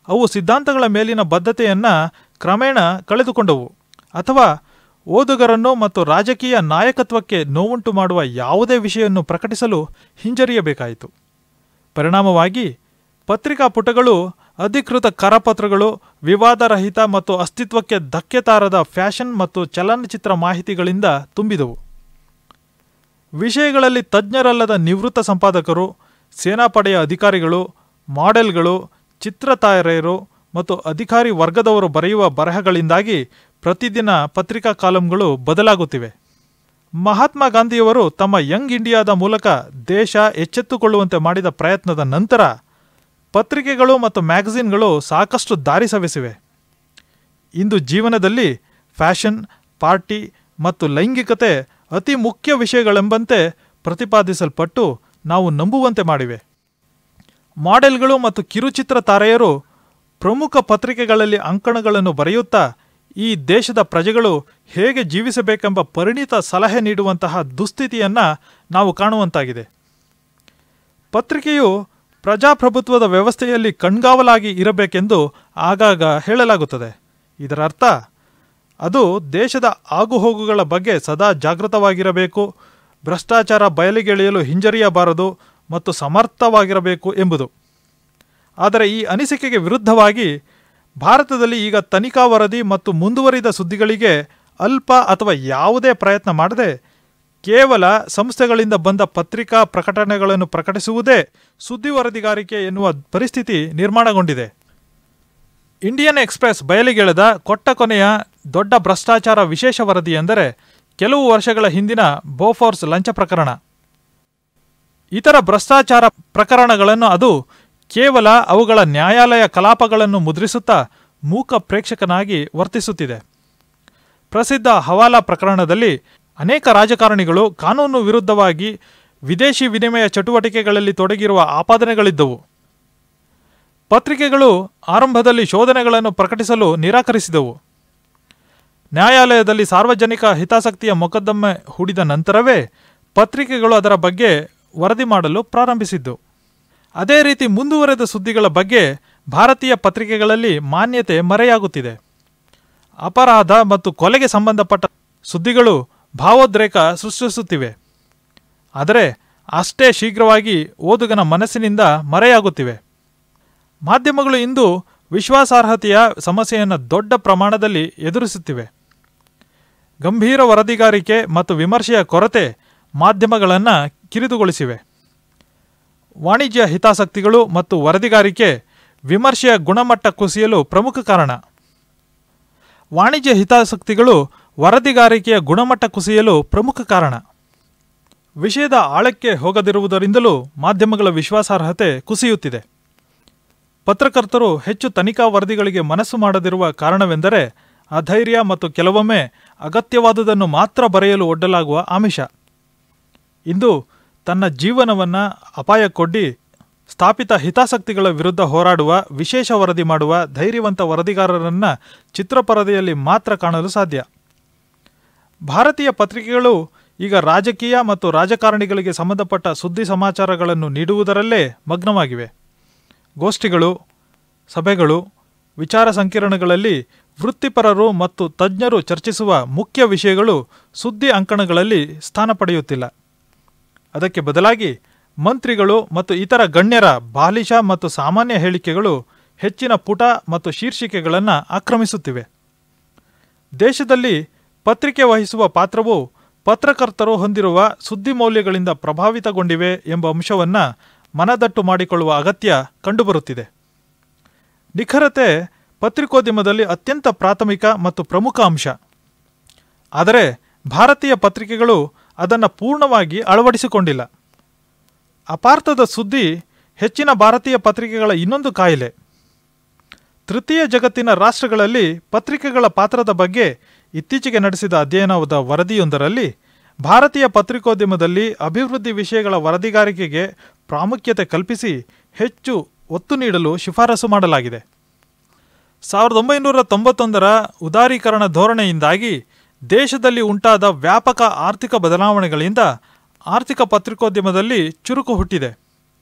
ಅವು ಸಿದ್ಧಾಂತಗಳ ಮೇಲಿನ ಬದ್ಧತೆಯನ್ನು ಕ್ರಮೇಣ ಕಳೆದುಕೊಂಡವು ಅಥವಾ ಓದುಗರನ್ನು ಮತ್ತು ರಾಜಕೀಯ ನಾಯಕತ್ವಕ್ಕೆ ನೋವುಂಟು ಮಾಡುವ ಯಾವುದೇ ವಿಷಯವನ್ನು ಪ್ರಕಟಿಸಲು ಹಿಂಜರಿಯಬೇಕಾಯಿತು. ಪರಿಣಾಮವಾಗಿ ಪತ್ರಿಕಾ ಪುಟಗಳು ಅಧಿಕೃತ ಕರಪತ್ರಗಳು, ವಿವಾದರಹಿತ ಮತ್ತು ಅಸ್ತಿತ್ವಕ್ಕೆ ಧಕ್ಕೆ ತಾರದ ಫ್ಯಾಷನ್ ಮತ್ತು ಚಲನಚಿತ್ರ ಮಾಹಿತಿಗಳಿಂದ ತುಂಬಿದವು. ವಿಷಯಗಳಲ್ಲಿ ತಜ್ಞರಲ್ಲದ ನಿವೃತ್ತ ಸಂಪಾದಕರು, ಸೇನಾಪಡೆಯ ಅಧಿಕಾರಿಗಳು, ಮಾಡೆಲ್ಗಳು, ಚಿತ್ರತಾರೆಯರು ಮತ್ತು ಅಧಿಕಾರಿ ವರ್ಗದವರು ಬರೆಯುವ ಬರಹಗಳಿಂದಾಗಿ ಪ್ರತಿದಿನ ಪತ್ರಿಕಾ ಕಾಲಂಗಳು ಬದಲಾಗುತ್ತಿವೆ. ಮಹಾತ್ಮ ಗಾಂಧಿಯವರು ತಮ್ಮ ಯಂಗ್ ಇಂಡಿಯಾದ ಮೂಲಕ ದೇಶ ಎಚ್ಚೆತ್ತುಕೊಳ್ಳುವಂತೆ ಮಾಡಿದ ಪ್ರಯತ್ನದ ನಂತರ ಪತ್ರಿಕೆಗಳು ಮತ್ತು ಮ್ಯಾಗಝೀನ್ಗಳು ಸಾಕಷ್ಟು ದಾರಿ ಸವೆಸಿವೆ. ಇಂದು ಜೀವನದಲ್ಲಿ ಫ್ಯಾಷನ್, ಪಾರ್ಟಿ ಮತ್ತು ಲೈಂಗಿಕತೆ ಅತಿ ಮುಖ್ಯ ವಿಷಯಗಳೆಂಬಂತೆ ಪ್ರತಿಪಾದಿಸಲ್ಪಟ್ಟು ನಾವು ನಂಬುವಂತೆ ಮಾಡಿವೆ. ಮಾಡೆಲ್ಗಳು ಮತ್ತು ಕಿರುಚಿತ್ರ ತಾರೆಯರು ಪ್ರಮುಖ ಪತ್ರಿಕೆಗಳಲ್ಲಿ ಅಂಕಣಗಳನ್ನು ಬರೆಯುತ್ತಾ ಈ ದೇಶದ ಪ್ರಜೆಗಳು ಹೇಗೆ ಜೀವಿಸಬೇಕೆಂಬ ಪರಿಣಿತ ಸಲಹೆ ನೀಡುವಂತಹ ದುಸ್ಥಿತಿಯನ್ನು ನಾವು ಕಾಣುವಂತಾಗಿದೆ. ಪತ್ರಿಕೆಯು ಪ್ರಜಾಪ್ರಭುತ್ವದ ವ್ಯವಸ್ಥೆಯಲ್ಲಿ ಕಣ್ಗಾವಲಾಗಿ ಇರಬೇಕೆಂದು ಆಗಾಗ ಹೇಳಲಾಗುತ್ತದೆ. ಇದರ ಅರ್ಥ ಅದು ದೇಶದ ಆಗುಹೋಗುಗಳ ಬಗ್ಗೆ ಸದಾ ಜಾಗೃತವಾಗಿರಬೇಕು, ಭ್ರಷ್ಟಾಚಾರ ಬಯಲಿಗೆಳೆಯಲು ಹಿಂಜರಿಯಬಾರದು ಮತ್ತು ಸಮರ್ಥವಾಗಿರಬೇಕು ಎಂಬುದು. ಆದರೆ ಈ ಅನಿಸಿಕೆಗೆ ವಿರುದ್ಧವಾಗಿ ಭಾರತದಲ್ಲಿ ಈಗ ತನಿಖಾ ವರದಿ ಮತ್ತು ಮುಂದುವರಿದ ಸುದ್ದಿಗಳಿಗೆ ಅಲ್ಪ ಅಥವಾ ಯಾವುದೇ ಪ್ರಯತ್ನ ಮಾಡದೆ ಕೇವಲ ಸಂಸ್ಥೆಗಳಿಂದ ಬಂದ ಪತ್ರಿಕಾ ಪ್ರಕಟಣೆಗಳನ್ನು ಪ್ರಕಟಿಸುವುದೇ ಸುದ್ದಿ ವರದಿಗಾರಿಕೆ ಎನ್ನುವ ಪರಿಸ್ಥಿತಿ ನಿರ್ಮಾಣಗೊಂಡಿದೆ. ಇಂಡಿಯನ್ ಎಕ್ಸ್‌ಪ್ರೆಸ್ ಬಯಲಿಗೆಳೆದ ಕೊಟ್ಟ ಕೊನೆಯ ದೊಡ್ಡ ಭ್ರಷ್ಟಾಚಾರ ವಿಶೇಷ ವರದಿ ಎಂದರೆ ಕೆಲವು ವರ್ಷಗಳ ಹಿಂದಿನ ಬೋಫೋರ್ಸ್ ಲಂಚ ಪ್ರಕರಣ. ಇತರ ಭ್ರಷ್ಟಾಚಾರ ಪ್ರಕರಣಗಳನ್ನು ಅದು ಕೇವಲ ಅವುಗಳ ನ್ಯಾಯಾಲಯ ಕಲಾಪಗಳನ್ನು ಮುದ್ರಿಸುತ್ತಾ ಮೂಕ ಪ್ರೇಕ್ಷಕನಾಗಿ ವರ್ತಿಸುತ್ತಿದೆ. ಪ್ರಸಿದ್ಧ ಹವಾಲಾ ಪ್ರಕರಣದಲ್ಲಿ ಅನೇಕ ರಾಜಕಾರಣಿಗಳು ಕಾನೂನು ವಿರುದ್ಧವಾಗಿ ವಿದೇಶಿ ವಿನಿಮಯ ಚಟುವಟಿಕೆಗಳಲ್ಲಿ ತೊಡಗಿರುವ ಆಪಾದನೆಗಳಿದ್ದವು. ಪತ್ರಿಕೆಗಳು ಆರಂಭದಲ್ಲಿ ಶೋಧನೆಗಳನ್ನು ಪ್ರಕಟಿಸಲು ನಿರಾಕರಿಸಿದವು. ನ್ಯಾಯಾಲಯದಲ್ಲಿ ಸಾರ್ವಜನಿಕ ಹಿತಾಸಕ್ತಿಯ ಮೊಕದ್ದಮೆ ಹೂಡಿದ ನಂತರವೇ ಪತ್ರಿಕೆಗಳು ಅದರ ಬಗ್ಗೆ ವರದಿ ಮಾಡಲು ಪ್ರಾರಂಭಿಸಿದ್ದು. ಅದೇ ರೀತಿ ಮುಂದುವರೆದ ಸುದ್ದಿಗಳ ಬಗ್ಗೆ ಭಾರತೀಯ ಪತ್ರಿಕೆಗಳಲ್ಲಿ ಮಾನ್ಯತೆ ಮರೆಯಾಗುತ್ತಿದೆ. ಅಪರಾಧ ಮತ್ತು ಕೊಲೆಗೆ ಸಂಬಂಧಪಟ್ಟ ಸುದ್ದಿಗಳು ಭಾವೋದ್ರೇಕ ಸೃಷ್ಟಿಸುತ್ತಿವೆ, ಆದರೆ ಅಷ್ಟೇ ಶೀಘ್ರವಾಗಿ ಓದುಗನ ಮನಸ್ಸಿನಿಂದ ಮರೆಯಾಗುತ್ತಿವೆ. ಮಾಧ್ಯಮಗಳು ಇಂದು ವಿಶ್ವಾಸಾರ್ಹತೆಯ ಸಮಸ್ಯೆಯನ್ನು ದೊಡ್ಡ ಪ್ರಮಾಣದಲ್ಲಿ ಎದುರಿಸುತ್ತಿವೆ. ಗಂಭೀರ ವರದಿಗಾರಿಕೆ ಮತ್ತು ವಿಮರ್ಶೆಯ ಕೊರತೆ ಮಾಧ್ಯಮಗಳನ್ನು ಕಿರಿದುಗೊಳಿಸಿವೆ. ವಾಣಿಜ್ಯ ಹಿತಾಸಕ್ತಿಗಳು ಮತ್ತು ವರದಿಗಾರಿಕೆ ವಿಮರ್ಶೆಯ ಗುಣಮಟ್ಟ ಕುಸಿಯಲು ಪ್ರಮುಖ ಕಾರಣ. ವಾಣಿಜ್ಯ ಹಿತಾಸಕ್ತಿಗಳು ವರದಿಗಾರಿಕೆಯ ಗುಣಮಟ್ಟ ಕುಸಿಯಲು ಪ್ರಮುಖ ಕಾರಣ. ವಿಷಯದ ಆಳಕ್ಕೆ ಹೋಗದಿರುವುದರಿಂದಲೂ ಮಾಧ್ಯಮಗಳ ವಿಶ್ವಾಸಾರ್ಹತೆ ಕುಸಿಯುತ್ತಿದೆ. ಪತ್ರಕರ್ತರು ಹೆಚ್ಚು ತನಿಖಾ ವರದಿಗಳಿಗೆ ಮನಸ್ಸು ಮಾಡದಿರುವ ಕಾರಣವೆಂದರೆ ಅಧೈರ್ಯ ಮತ್ತು ಕೆಲವೊಮ್ಮೆ ಅಗತ್ಯವಾದುದನ್ನು ಮಾತ್ರ ಬರೆಯಲು ಒಡ್ಡಲಾಗುವ ಆಮಿಷ. ಇಂದು ತನ್ನ ಜೀವನವನ್ನು ಅಪಾಯಕ್ಕೊಡ್ಡಿ ಸ್ಥಾಪಿತ ಹಿತಾಸಕ್ತಿಗಳ ವಿರುದ್ಧ ಹೋರಾಡುವ, ವಿಶೇಷ ವರದಿ ಮಾಡುವ ಧೈರ್ಯವಂತ ವರದಿಗಾರರನ್ನು ಚಿತ್ರಪರದೆಯಲ್ಲಿ ಮಾತ್ರ ಕಾಣಲು ಸಾಧ್ಯ. ಭಾರತೀಯ ಪತ್ರಿಕೆಗಳು ಈಗ ರಾಜಕೀಯ ಮತ್ತು ರಾಜಕಾರಣಿಗಳಿಗೆ ಸಂಬಂಧಪಟ್ಟ ಸುದ್ದಿ ಸಮಾಚಾರಗಳನ್ನು ನೀಡುವುದರಲ್ಲೇ ಮಗ್ನವಾಗಿವೆ. ಗೋಷ್ಠಿಗಳು, ಸಭೆಗಳು, ವಿಚಾರ ಸಂಕಿರಣಗಳಲ್ಲಿ ವೃತ್ತಿಪರರು ಮತ್ತು ತಜ್ಞರು ಚರ್ಚಿಸುವ ಮುಖ್ಯ ವಿಷಯಗಳು ಸುದ್ದಿ ಅಂಕಣಗಳಲ್ಲಿ ಸ್ಥಾನ ಪಡೆಯುತ್ತಿಲ್ಲ. ಅದಕ್ಕೆ ಬದಲಾಗಿ ಮಂತ್ರಿಗಳು ಮತ್ತು ಇತರ ಗಣ್ಯರ ಬಾಲಿಶ ಮತ್ತು ಸಾಮಾನ್ಯ ಹೇಳಿಕೆಗಳು ಹೆಚ್ಚಿನ ಪುಟ ಮತ್ತು ಶೀರ್ಷಿಕೆಗಳನ್ನು ಆಕ್ರಮಿಸುತ್ತಿವೆ. ದೇಶದಲ್ಲಿ ಪತ್ರಿಕೆ ವಹಿಸುವ ಪಾತ್ರವು ಪತ್ರಕರ್ತರು ಹೊಂದಿರುವ ಸುದ್ದಿ ಮೌಲ್ಯಗಳಿಂದ ಪ್ರಭಾವಿತಗೊಂಡಿವೆ ಎಂಬ ಅಂಶವನ್ನು ಮನದಟ್ಟು ಮಾಡಿಕೊಳ್ಳುವ ಅಗತ್ಯ ಕಂಡುಬರುತ್ತಿದೆ. ನಿಖರತೆ ಪತ್ರಿಕೋದ್ಯಮದಲ್ಲಿ ಅತ್ಯಂತ ಪ್ರಾಥಮಿಕ ಮತ್ತು ಪ್ರಮುಖ ಅಂಶ. ಆದರೆ ಭಾರತೀಯ ಪತ್ರಿಕೆಗಳು ಅದನ್ನು ಪೂರ್ಣವಾಗಿ ಅಳವಡಿಸಿಕೊಂಡಿಲ್ಲ. ಅಪಾರ್ಥದ ಸುದ್ದಿ ಹೆಚ್ಚಿನ ಭಾರತೀಯ ಪತ್ರಿಕೆಗಳ ಇನ್ನೊಂದು ಕಾಯಿಲೆ. ತೃತೀಯ ಜಗತ್ತಿನ ರಾಷ್ಟ್ರಗಳಲ್ಲಿ ಪತ್ರಿಕೆಗಳ ಪಾತ್ರದ ಬಗ್ಗೆ ಇತ್ತೀಚೆಗೆ ನಡೆಸಿದ ಅಧ್ಯಯನದ ವರದಿಯೊಂದರಲ್ಲಿ ಭಾರತೀಯ ಪತ್ರಿಕೋದ್ಯಮದಲ್ಲಿ ಅಭಿವೃದ್ಧಿ ವಿಷಯಗಳ ವರದಿಗಾರಿಕೆಗೆ ಪ್ರಾಮುಖ್ಯತೆ ಕಲ್ಪಿಸಿ ಹೆಚ್ಚು ಒತ್ತು ನೀಡಲು ಶಿಫಾರಸು ಮಾಡಲಾಗಿದೆ. 1991ರ ಉದಾರೀಕರಣ ಧೋರಣೆಯಿಂದಾಗಿ ದೇಶದಲ್ಲಿ ಉಂಟಾದ ವ್ಯಾಪಕ ಆರ್ಥಿಕ ಬದಲಾವಣೆಗಳಿಂದ ಆರ್ಥಿಕ ಪತ್ರಿಕೋದ್ಯಮದಲ್ಲಿ ಚುರುಕು ಹುಟ್ಟಿದೆ.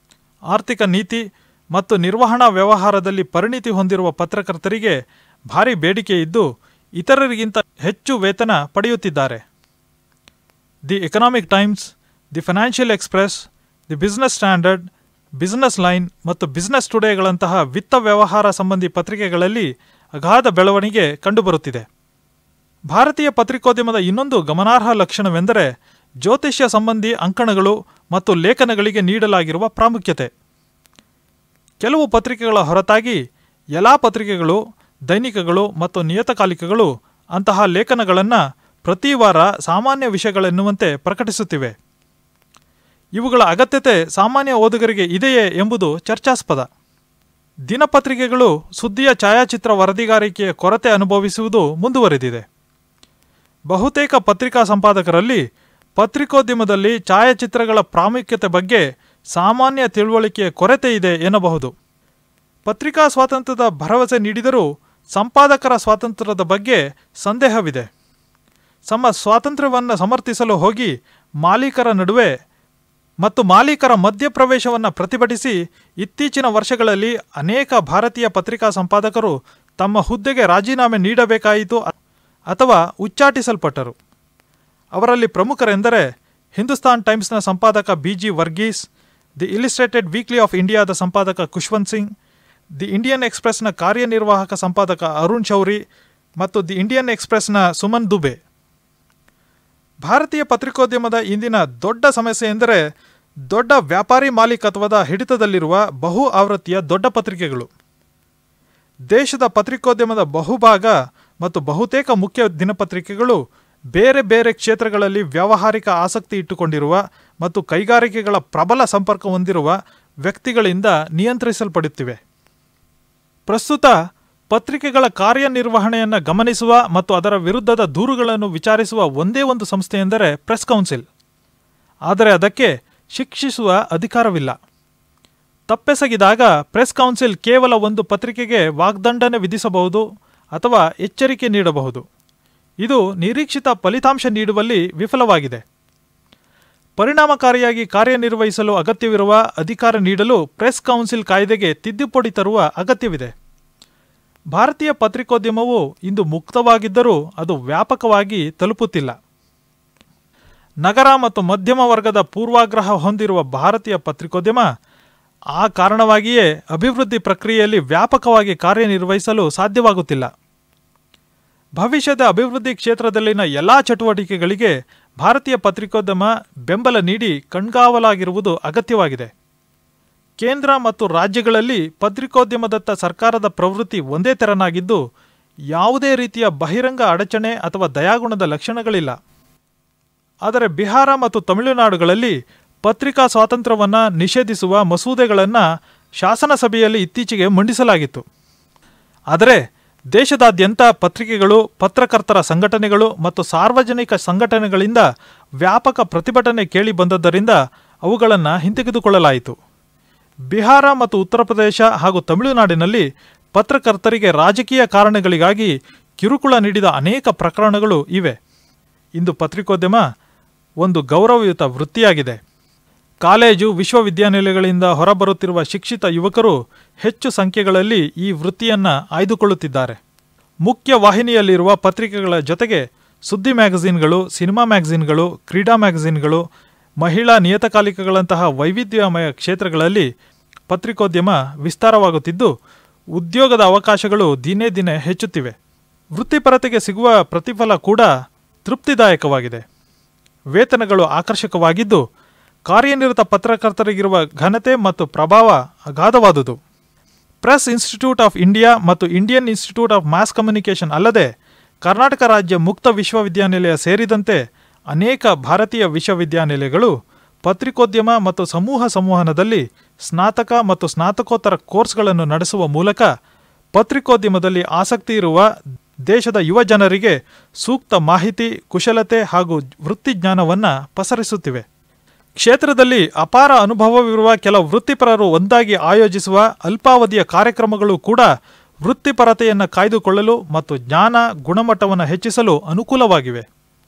ಆರ್ಥಿಕ ನೀತಿ ಮತ್ತು ನಿರ್ವಹಣಾ ವ್ಯವಹಾರದಲ್ಲಿ ಪರಿಣಿತಿ ಹೊಂದಿರುವ ಪತ್ರಕರ್ತರಿಗೆ ಭಾರಿ ಬೇಡಿಕೆ ಇದ್ದು ಇತರರಿಗಿಂತ ಹೆಚ್ಚು ವೇತನ ಪಡೆಯುತ್ತಿದ್ದಾರೆ. The economic times, the financial express, the business standard, business line ಮತ್ತು ಬಿಸಿನೆಸ್ ಟುಡೇಗಳಂತಹ ವಿತ್ತ ವ್ಯವಹಾರ ಸಂಬಂಧಿ ಪತ್ರಿಕೆಗಳಲ್ಲಿ ಅಗಾಧ ಬೆಳವಣಿಗೆ ಕಂಡುಬರುತ್ತಿದೆ. ಭಾರತೀಯ ಪತ್ರಿಕೋದ್ಯಮದ ಇನ್ನೊಂದು ಗಮನಾರ್ಹ ಲಕ್ಷಣವೆಂದರೆ ಜ್ಯೋತಿಷ್ಯ ಸಂಬಂಧಿ ಅಂಕಣಗಳು ಮತ್ತು ಲೇಖನಗಳಿಗೆ ನೀಡಲಾಗಿರುವ ಪ್ರಾಮುಖ್ಯತೆ. ಕೆಲವು ಪತ್ರಿಕೆಗಳ ಹೊರತಾಗಿ ಎಲ್ಲ ಪತ್ರಿಕೆಗಳು, ದೈನಿಕಗಳು ಮತ್ತು ನಿಯತಕಾಲಿಕಗಳು ಅಂತಹ ಲೇಖನಗಳನ್ನು ಪ್ರತಿ ವಾರ ಸಾಮಾನ್ಯ ವಿಷಯಗಳೆನ್ನುವಂತೆ ಪ್ರಕಟಿಸುತ್ತಿವೆ. ಇವುಗಳ ಅಗತ್ಯತೆ ಸಾಮಾನ್ಯ ಓದುಗರಿಗೆ ಇದೆಯೇ ಎಂಬುದು ಚರ್ಚಾಸ್ಪದ. ದಿನಪತ್ರಿಕೆಗಳು ಸುದ್ದಿಯ ಛಾಯಾಚಿತ್ರ ವರದಿಗಾರಿಕೆಯ ಕೊರತೆ ಅನುಭವಿಸುವುದು ಮುಂದುವರೆದಿದೆ. ಬಹುತೇಕ ಪತ್ರಿಕಾ ಸಂಪಾದಕರಲ್ಲಿ ಪತ್ರಿಕೋದ್ಯಮದಲ್ಲಿ ಛಾಯಾಚಿತ್ರಗಳ ಪ್ರಾಮುಖ್ಯತೆ ಬಗ್ಗೆ ಸಾಮಾನ್ಯ ತಿಳುವಳಿಕೆಯ ಕೊರತೆ ಇದೆ ಎನ್ನಬಹುದು. ಪತ್ರಿಕಾ ಸ್ವಾತಂತ್ರ್ಯದ ಭರವಸೆ ನೀಡಿದರೂ ಸಂಪಾದಕರ ಸ್ವಾತಂತ್ರ್ಯದ ಬಗ್ಗೆ ಸಂದೇಹವಿದೆ. ತಮ್ಮ ಸ್ವಾತಂತ್ರ್ಯವನ್ನು ಸಮರ್ಥಿಸಲು ಹೋಗಿ ಮಾಲೀಕರ ನಡುವೆ ಮತ್ತು ಮಾಲೀಕರ ಮಧ್ಯಪ್ರವೇಶವನ್ನು ಪ್ರತಿಭಟಿಸಿ ಇತ್ತೀಚಿನ ವರ್ಷಗಳಲ್ಲಿ ಅನೇಕ ಭಾರತೀಯ ಪತ್ರಿಕಾ ಸಂಪಾದಕರು ತಮ್ಮ ಹುದ್ದೆಗೆ ರಾಜೀನಾಮೆ ನೀಡಬೇಕಾಯಿತು ಅಥವಾ ಉಚ್ಚಾಟಿಸಲ್ಪಟ್ಟರು. ಅವರಲ್ಲಿ ಪ್ರಮುಖರೆಂದರೆ ಹಿಂದೂಸ್ತಾನ್ ಟೈಮ್ಸ್ನ ಸಂಪಾದಕ BG Verghese, the illustrated weekly of ಇಂಡಿಯಾದ ಸಂಪಾದಕ ಖುಷ್ವಂತ್ ಸಿಂಗ್, ದಿ ಇಂಡಿಯನ್ ಎಕ್ಸ್‌ಪ್ರೆಸ್ನ ಕಾರ್ಯನಿರ್ವಾಹಕ ಸಂಪಾದಕ ಅರುಣ್ ಶೌರಿ ಮತ್ತು ದಿ ಇಂಡಿಯನ್ ಎಕ್ಸ್‌ಪ್ರೆಸ್ನ ಸುಮನ್ ದುಬೆ. ಭಾರತೀಯ ಪತ್ರಿಕೋದ್ಯಮದ ಇಂದಿನ ದೊಡ್ಡ ಸಮಸ್ಯೆ ಎಂದರೆ ದೊಡ್ಡ ವ್ಯಾಪಾರಿ ಮಾಲೀಕತ್ವದ ಹಿಡಿತದಲ್ಲಿರುವ ಬಹು ಆವೃತ್ತಿಯ ದೊಡ್ಡ ಪತ್ರಿಕೆಗಳು. ದೇಶದ ಪತ್ರಿಕೋದ್ಯಮದ ಬಹುಭಾಗ ಮತ್ತು ಬಹುತೇಕ ಮುಖ್ಯ ದಿನಪತ್ರಿಕೆಗಳು ಬೇರೆ ಬೇರೆ ಕ್ಷೇತ್ರಗಳಲ್ಲಿ ವ್ಯಾವಹಾರಿಕ ಆಸಕ್ತಿ ಇಟ್ಟುಕೊಂಡಿರುವ ಮತ್ತು ಕೈಗಾರಿಕೆಗಳ ಪ್ರಬಲ ಸಂಪರ್ಕ ಹೊಂದಿರುವ ವ್ಯಕ್ತಿಗಳಿಂದ ನಿಯಂತ್ರಿಸಲ್ಪಡುತ್ತಿವೆ. ಪ್ರಸ್ತುತ ಪತ್ರಿಕೆಗಳ ಕಾರ್ಯನಿರ್ವಹಣೆಯನ್ನು ಗಮನಿಸುವ ಮತ್ತು ಅದರ ವಿರುದ್ಧದ ದೂರುಗಳನ್ನು ವಿಚಾರಿಸುವ ಒಂದೇ ಒಂದು ಸಂಸ್ಥೆ ಎಂದರೆ ಪ್ರೆಸ್ ಕೌನ್ಸಿಲ್. ಆದರೆ ಅದಕ್ಕೆ ಶಿಕ್ಷಿಸುವ ಅಧಿಕಾರವಿಲ್ಲ. ತಪ್ಪೆಸಗಿದಾಗ ಪ್ರೆಸ್ ಕೌನ್ಸಿಲ್ ಕೇವಲ ಒಂದು ಪತ್ರಿಕೆಗೆ ವಾಗ್ದಂಡನೆ ವಿಧಿಸಬಹುದು ಅಥವಾ ಎಚ್ಚರಿಕೆ ನೀಡಬಹುದು. ಇದು ನಿರೀಕ್ಷಿತ ಫಲಿತಾಂಶ ನೀಡುವಲ್ಲಿ ವಿಫಲವಾಗಿದೆ. ಪರಿಣಾಮಕಾರಿಯಾಗಿ ಕಾರ್ಯನಿರ್ವಹಿಸಲು ಅಗತ್ಯವಿರುವ ಅಧಿಕಾರ ನೀಡಲು ಪ್ರೆಸ್ ಕೌನ್ಸಿಲ್ ಕಾಯ್ದೆಗೆ ತಿದ್ದುಪಡಿ ತರುವ ಅಗತ್ಯವಿದೆ. ಭಾರತೀಯ ಪತ್ರಿಕೋದ್ಯಮವು ಇಂದು ಮುಕ್ತವಾಗಿದ್ದರೂ ಅದು ವ್ಯಾಪಕವಾಗಿ ತಲುಪುತ್ತಿಲ್ಲ. ನಗರ ಮತ್ತು ಮಧ್ಯಮ ವರ್ಗದ ಪೂರ್ವಾಗ್ರಹ ಹೊಂದಿರುವ ಭಾರತೀಯ ಪತ್ರಿಕೋದ್ಯಮ ಆ ಕಾರಣವಾಗಿಯೇ ಅಭಿವೃದ್ಧಿ ಪ್ರಕ್ರಿಯೆಯಲ್ಲಿ ವ್ಯಾಪಕವಾಗಿ ಕಾರ್ಯನಿರ್ವಹಿಸಲು ಸಾಧ್ಯವಾಗುತ್ತಿಲ್ಲ. ಭವಿಷ್ಯದ ಅಭಿವೃದ್ಧಿ ಕ್ಷೇತ್ರದಲ್ಲಿನ ಎಲ್ಲ ಚಟುವಟಿಕೆಗಳಿಗೆ ಭಾರತೀಯ ಪತ್ರಿಕೋದ್ಯಮ ಬೆಂಬಲ ನೀಡಿ ಕಣ್ಗಾವಲಾಗಿರುವುದು ಅಗತ್ಯವಾಗಿದೆ. ಕೇಂದ್ರ ಮತ್ತು ರಾಜ್ಯಗಳಲ್ಲಿ ಪತ್ರಿಕೋದ್ಯಮದತ್ತ ಸರ್ಕಾರದ ಪ್ರವೃತ್ತಿ ಒಂದೇ ತೆರನಾಗಿದ್ದು, ಯಾವುದೇ ರೀತಿಯ ಬಹಿರಂಗ ಅಡಚಣೆ ಅಥವಾ ದಯಾಗುಣದ ಲಕ್ಷಣಗಳಿಲ್ಲ. ಆದರೆ ಬಿಹಾರ ಮತ್ತು ತಮಿಳುನಾಡುಗಳಲ್ಲಿ ಪತ್ರಿಕಾ ಸ್ವಾತಂತ್ರ್ಯವನ್ನು ನಿಷೇಧಿಸುವ ಮಸೂದೆಗಳನ್ನು ಶಾಸನಸಭೆಯಲ್ಲಿ ಇತ್ತೀಚೆಗೆ ಮಂಡಿಸಲಾಗಿತ್ತು. ಆದರೆ ದೇಶದಾದ್ಯಂತ ಪತ್ರಿಕೆಗಳು, ಪತ್ರಕರ್ತರ ಸಂಘಟನೆಗಳು ಮತ್ತು ಸಾರ್ವಜನಿಕ ಸಂಘಟನೆಗಳಿಂದ ವ್ಯಾಪಕ ಪ್ರತಿಭಟನೆ ಕೇಳಿಬಂದದ್ದರಿಂದ ಅವುಗಳನ್ನು ಹಿಂತೆಗೆದುಕೊಳ್ಳಲಾಯಿತು. ಬಿಹಾರ ಮತ್ತು ಉತ್ತರ ಪ್ರದೇಶ ಹಾಗೂ ತಮಿಳುನಾಡಿನಲ್ಲಿ ಪತ್ರಕರ್ತರಿಗೆ ರಾಜಕೀಯ ಕಾರಣಗಳಿಗಾಗಿ ಕಿರುಕುಳ ನೀಡಿದ ಅನೇಕ ಪ್ರಕರಣಗಳು ಇವೆ. ಇಂದು ಪತ್ರಿಕೋದ್ಯಮ ಒಂದು ಗೌರವಯುತ ವೃತ್ತಿಯಾಗಿದೆ. ಕಾಲೇಜು, ವಿಶ್ವವಿದ್ಯಾನಿಲಯಗಳಿಂದ ಹೊರಬರುತ್ತಿರುವ ಶಿಕ್ಷಿತ ಯುವಕರು ಹೆಚ್ಚು ಸಂಖ್ಯೆಗಳಲ್ಲಿ ಈ ವೃತ್ತಿಯನ್ನು ಆಯ್ದುಕೊಳ್ಳುತ್ತಿದ್ದಾರೆ. ಮುಖ್ಯ ವಾಹಿನಿಯಲ್ಲಿರುವ ಪತ್ರಿಕೆಗಳ ಜೊತೆಗೆ ಸುದ್ದಿ ಮ್ಯಾಗಝಿನ್ಗಳು, ಸಿನಿಮಾ ಮ್ಯಾಗಝಿನ್ಗಳು, ಕ್ರೀಡಾ ಮ್ಯಾಗಝಿನ್ಗಳು, ಮಹಿಳಾ ನಿಯತಕಾಲಿಕಗಳಂತಹ ವೈವಿಧ್ಯಮಯ ಕ್ಷೇತ್ರಗಳಲ್ಲಿ ಪತ್ರಿಕೋದ್ಯಮ ವಿಸ್ತಾರವಾಗುತ್ತಿದ್ದು, ಉದ್ಯೋಗದ ಅವಕಾಶಗಳು ದಿನೇ ದಿನೇ ಹೆಚ್ಚುತ್ತಿವೆ. ವೃತ್ತಿಪರತೆಗೆ ಸಿಗುವ ಪ್ರತಿಫಲ ಕೂಡ ತೃಪ್ತಿದಾಯಕವಾಗಿದೆ. ವೇತನಗಳು ಆಕರ್ಷಕವಾಗಿದ್ದು, ಕಾರ್ಯನಿರತ ಪತ್ರಕರ್ತರಿಗಿರುವ ಘನತೆ ಮತ್ತು ಪ್ರಭಾವ ಅಗಾಧವಾದುದು. ಪ್ರೆಸ್ ಇನ್ಸ್ಟಿಟ್ಯೂಟ್ ಆಫ್ ಇಂಡಿಯಾ ಮತ್ತು Indian institute of mass communication ಅಲ್ಲದೆ ಕರ್ನಾಟಕ ರಾಜ್ಯ ಮುಕ್ತ ವಿಶ್ವವಿದ್ಯಾನಿಲಯ ಸೇರಿದಂತೆ ಅನೇಕ ಭಾರತೀಯ ವಿಶ್ವವಿದ್ಯಾನಿಲಯಗಳು ಪತ್ರಿಕೋದ್ಯಮ ಮತ್ತು ಸಮೂಹ ಸಂವಹನದಲ್ಲಿ ಸ್ನಾತಕ ಮತ್ತು ಸ್ನಾತಕೋತ್ತರ ಕೋರ್ಸ್ಗಳನ್ನು ನಡೆಸುವ ಮೂಲಕ ಪತ್ರಿಕೋದ್ಯಮದಲ್ಲಿ ಆಸಕ್ತಿ ಇರುವ ದೇಶದ ಯುವ ಜನರಿಗೆ ಸೂಕ್ತ ಮಾಹಿತಿ, ಕುಶಲತೆ ಹಾಗೂ ವೃತ್ತಿಜ್ಞಾನವನ್ನು ಪಸರಿಸುತ್ತಿವೆ. ಕ್ಷೇತ್ರದಲ್ಲಿ ಅಪಾರ ಅನುಭವವಿರುವ ಕೆಲವು ವೃತ್ತಿಪರರು ಒಂದಾಗಿ ಆಯೋಜಿಸುವ ಅಲ್ಪಾವಧಿಯ ಕಾರ್ಯಕ್ರಮಗಳು ಕೂಡ ವೃತ್ತಿಪರತೆಯನ್ನು ಕಾಯ್ದುಕೊಳ್ಳಲು ಮತ್ತು ಜ್ಞಾನ ಗುಣಮಟ್ಟವನ್ನು ಹೆಚ್ಚಿಸಲು ಅನುಕೂಲವಾಗಿವೆ.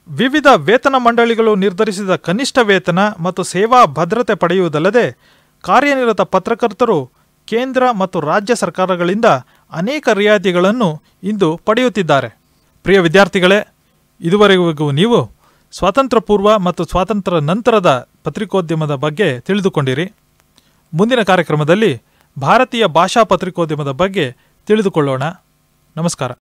ವಿವಿಧ ವೇತನ ಮಂಡಳಿಗಳು ನಿರ್ಧರಿಸಿದ ಕನಿಷ್ಠ ವೇತನ ಮತ್ತು ಸೇವಾ ಭದ್ರತೆ ಪಡೆಯುವುದಲ್ಲದೆ ಕಾರ್ಯನಿರತ ಪತ್ರಕರ್ತರು ಕೇಂದ್ರ ಮತ್ತು ರಾಜ್ಯ ಸರ್ಕಾರಗಳಿಂದ ಅನೇಕ ರಿಯಾಯಿತಿಗಳನ್ನು ಇಂದು ಪಡೆಯುತ್ತಿದ್ದಾರೆ. ಪ್ರಿಯ ವಿದ್ಯಾರ್ಥಿಗಳೇ, ಇದುವರೆಗೂ ನೀವು ಸ್ವಾತಂತ್ರ್ಯ ಪೂರ್ವ ಮತ್ತು ಸ್ವಾತಂತ್ರ್ಯ ನಂತರದ ಪತ್ರಿಕೋದ್ಯಮದ ಬಗ್ಗೆ ತಿಳಿದುಕೊಂಡಿರಿ. ಮುಂದಿನ ಕಾರ್ಯಕ್ರಮದಲ್ಲಿ ಭಾರತೀಯ ಭಾಷಾ ಪತ್ರಿಕೋದ್ಯಮದ ಬಗ್ಗೆ ತಿಳಿದುಕೊಳ್ಳೋಣ. ನಮಸ್ಕಾರ.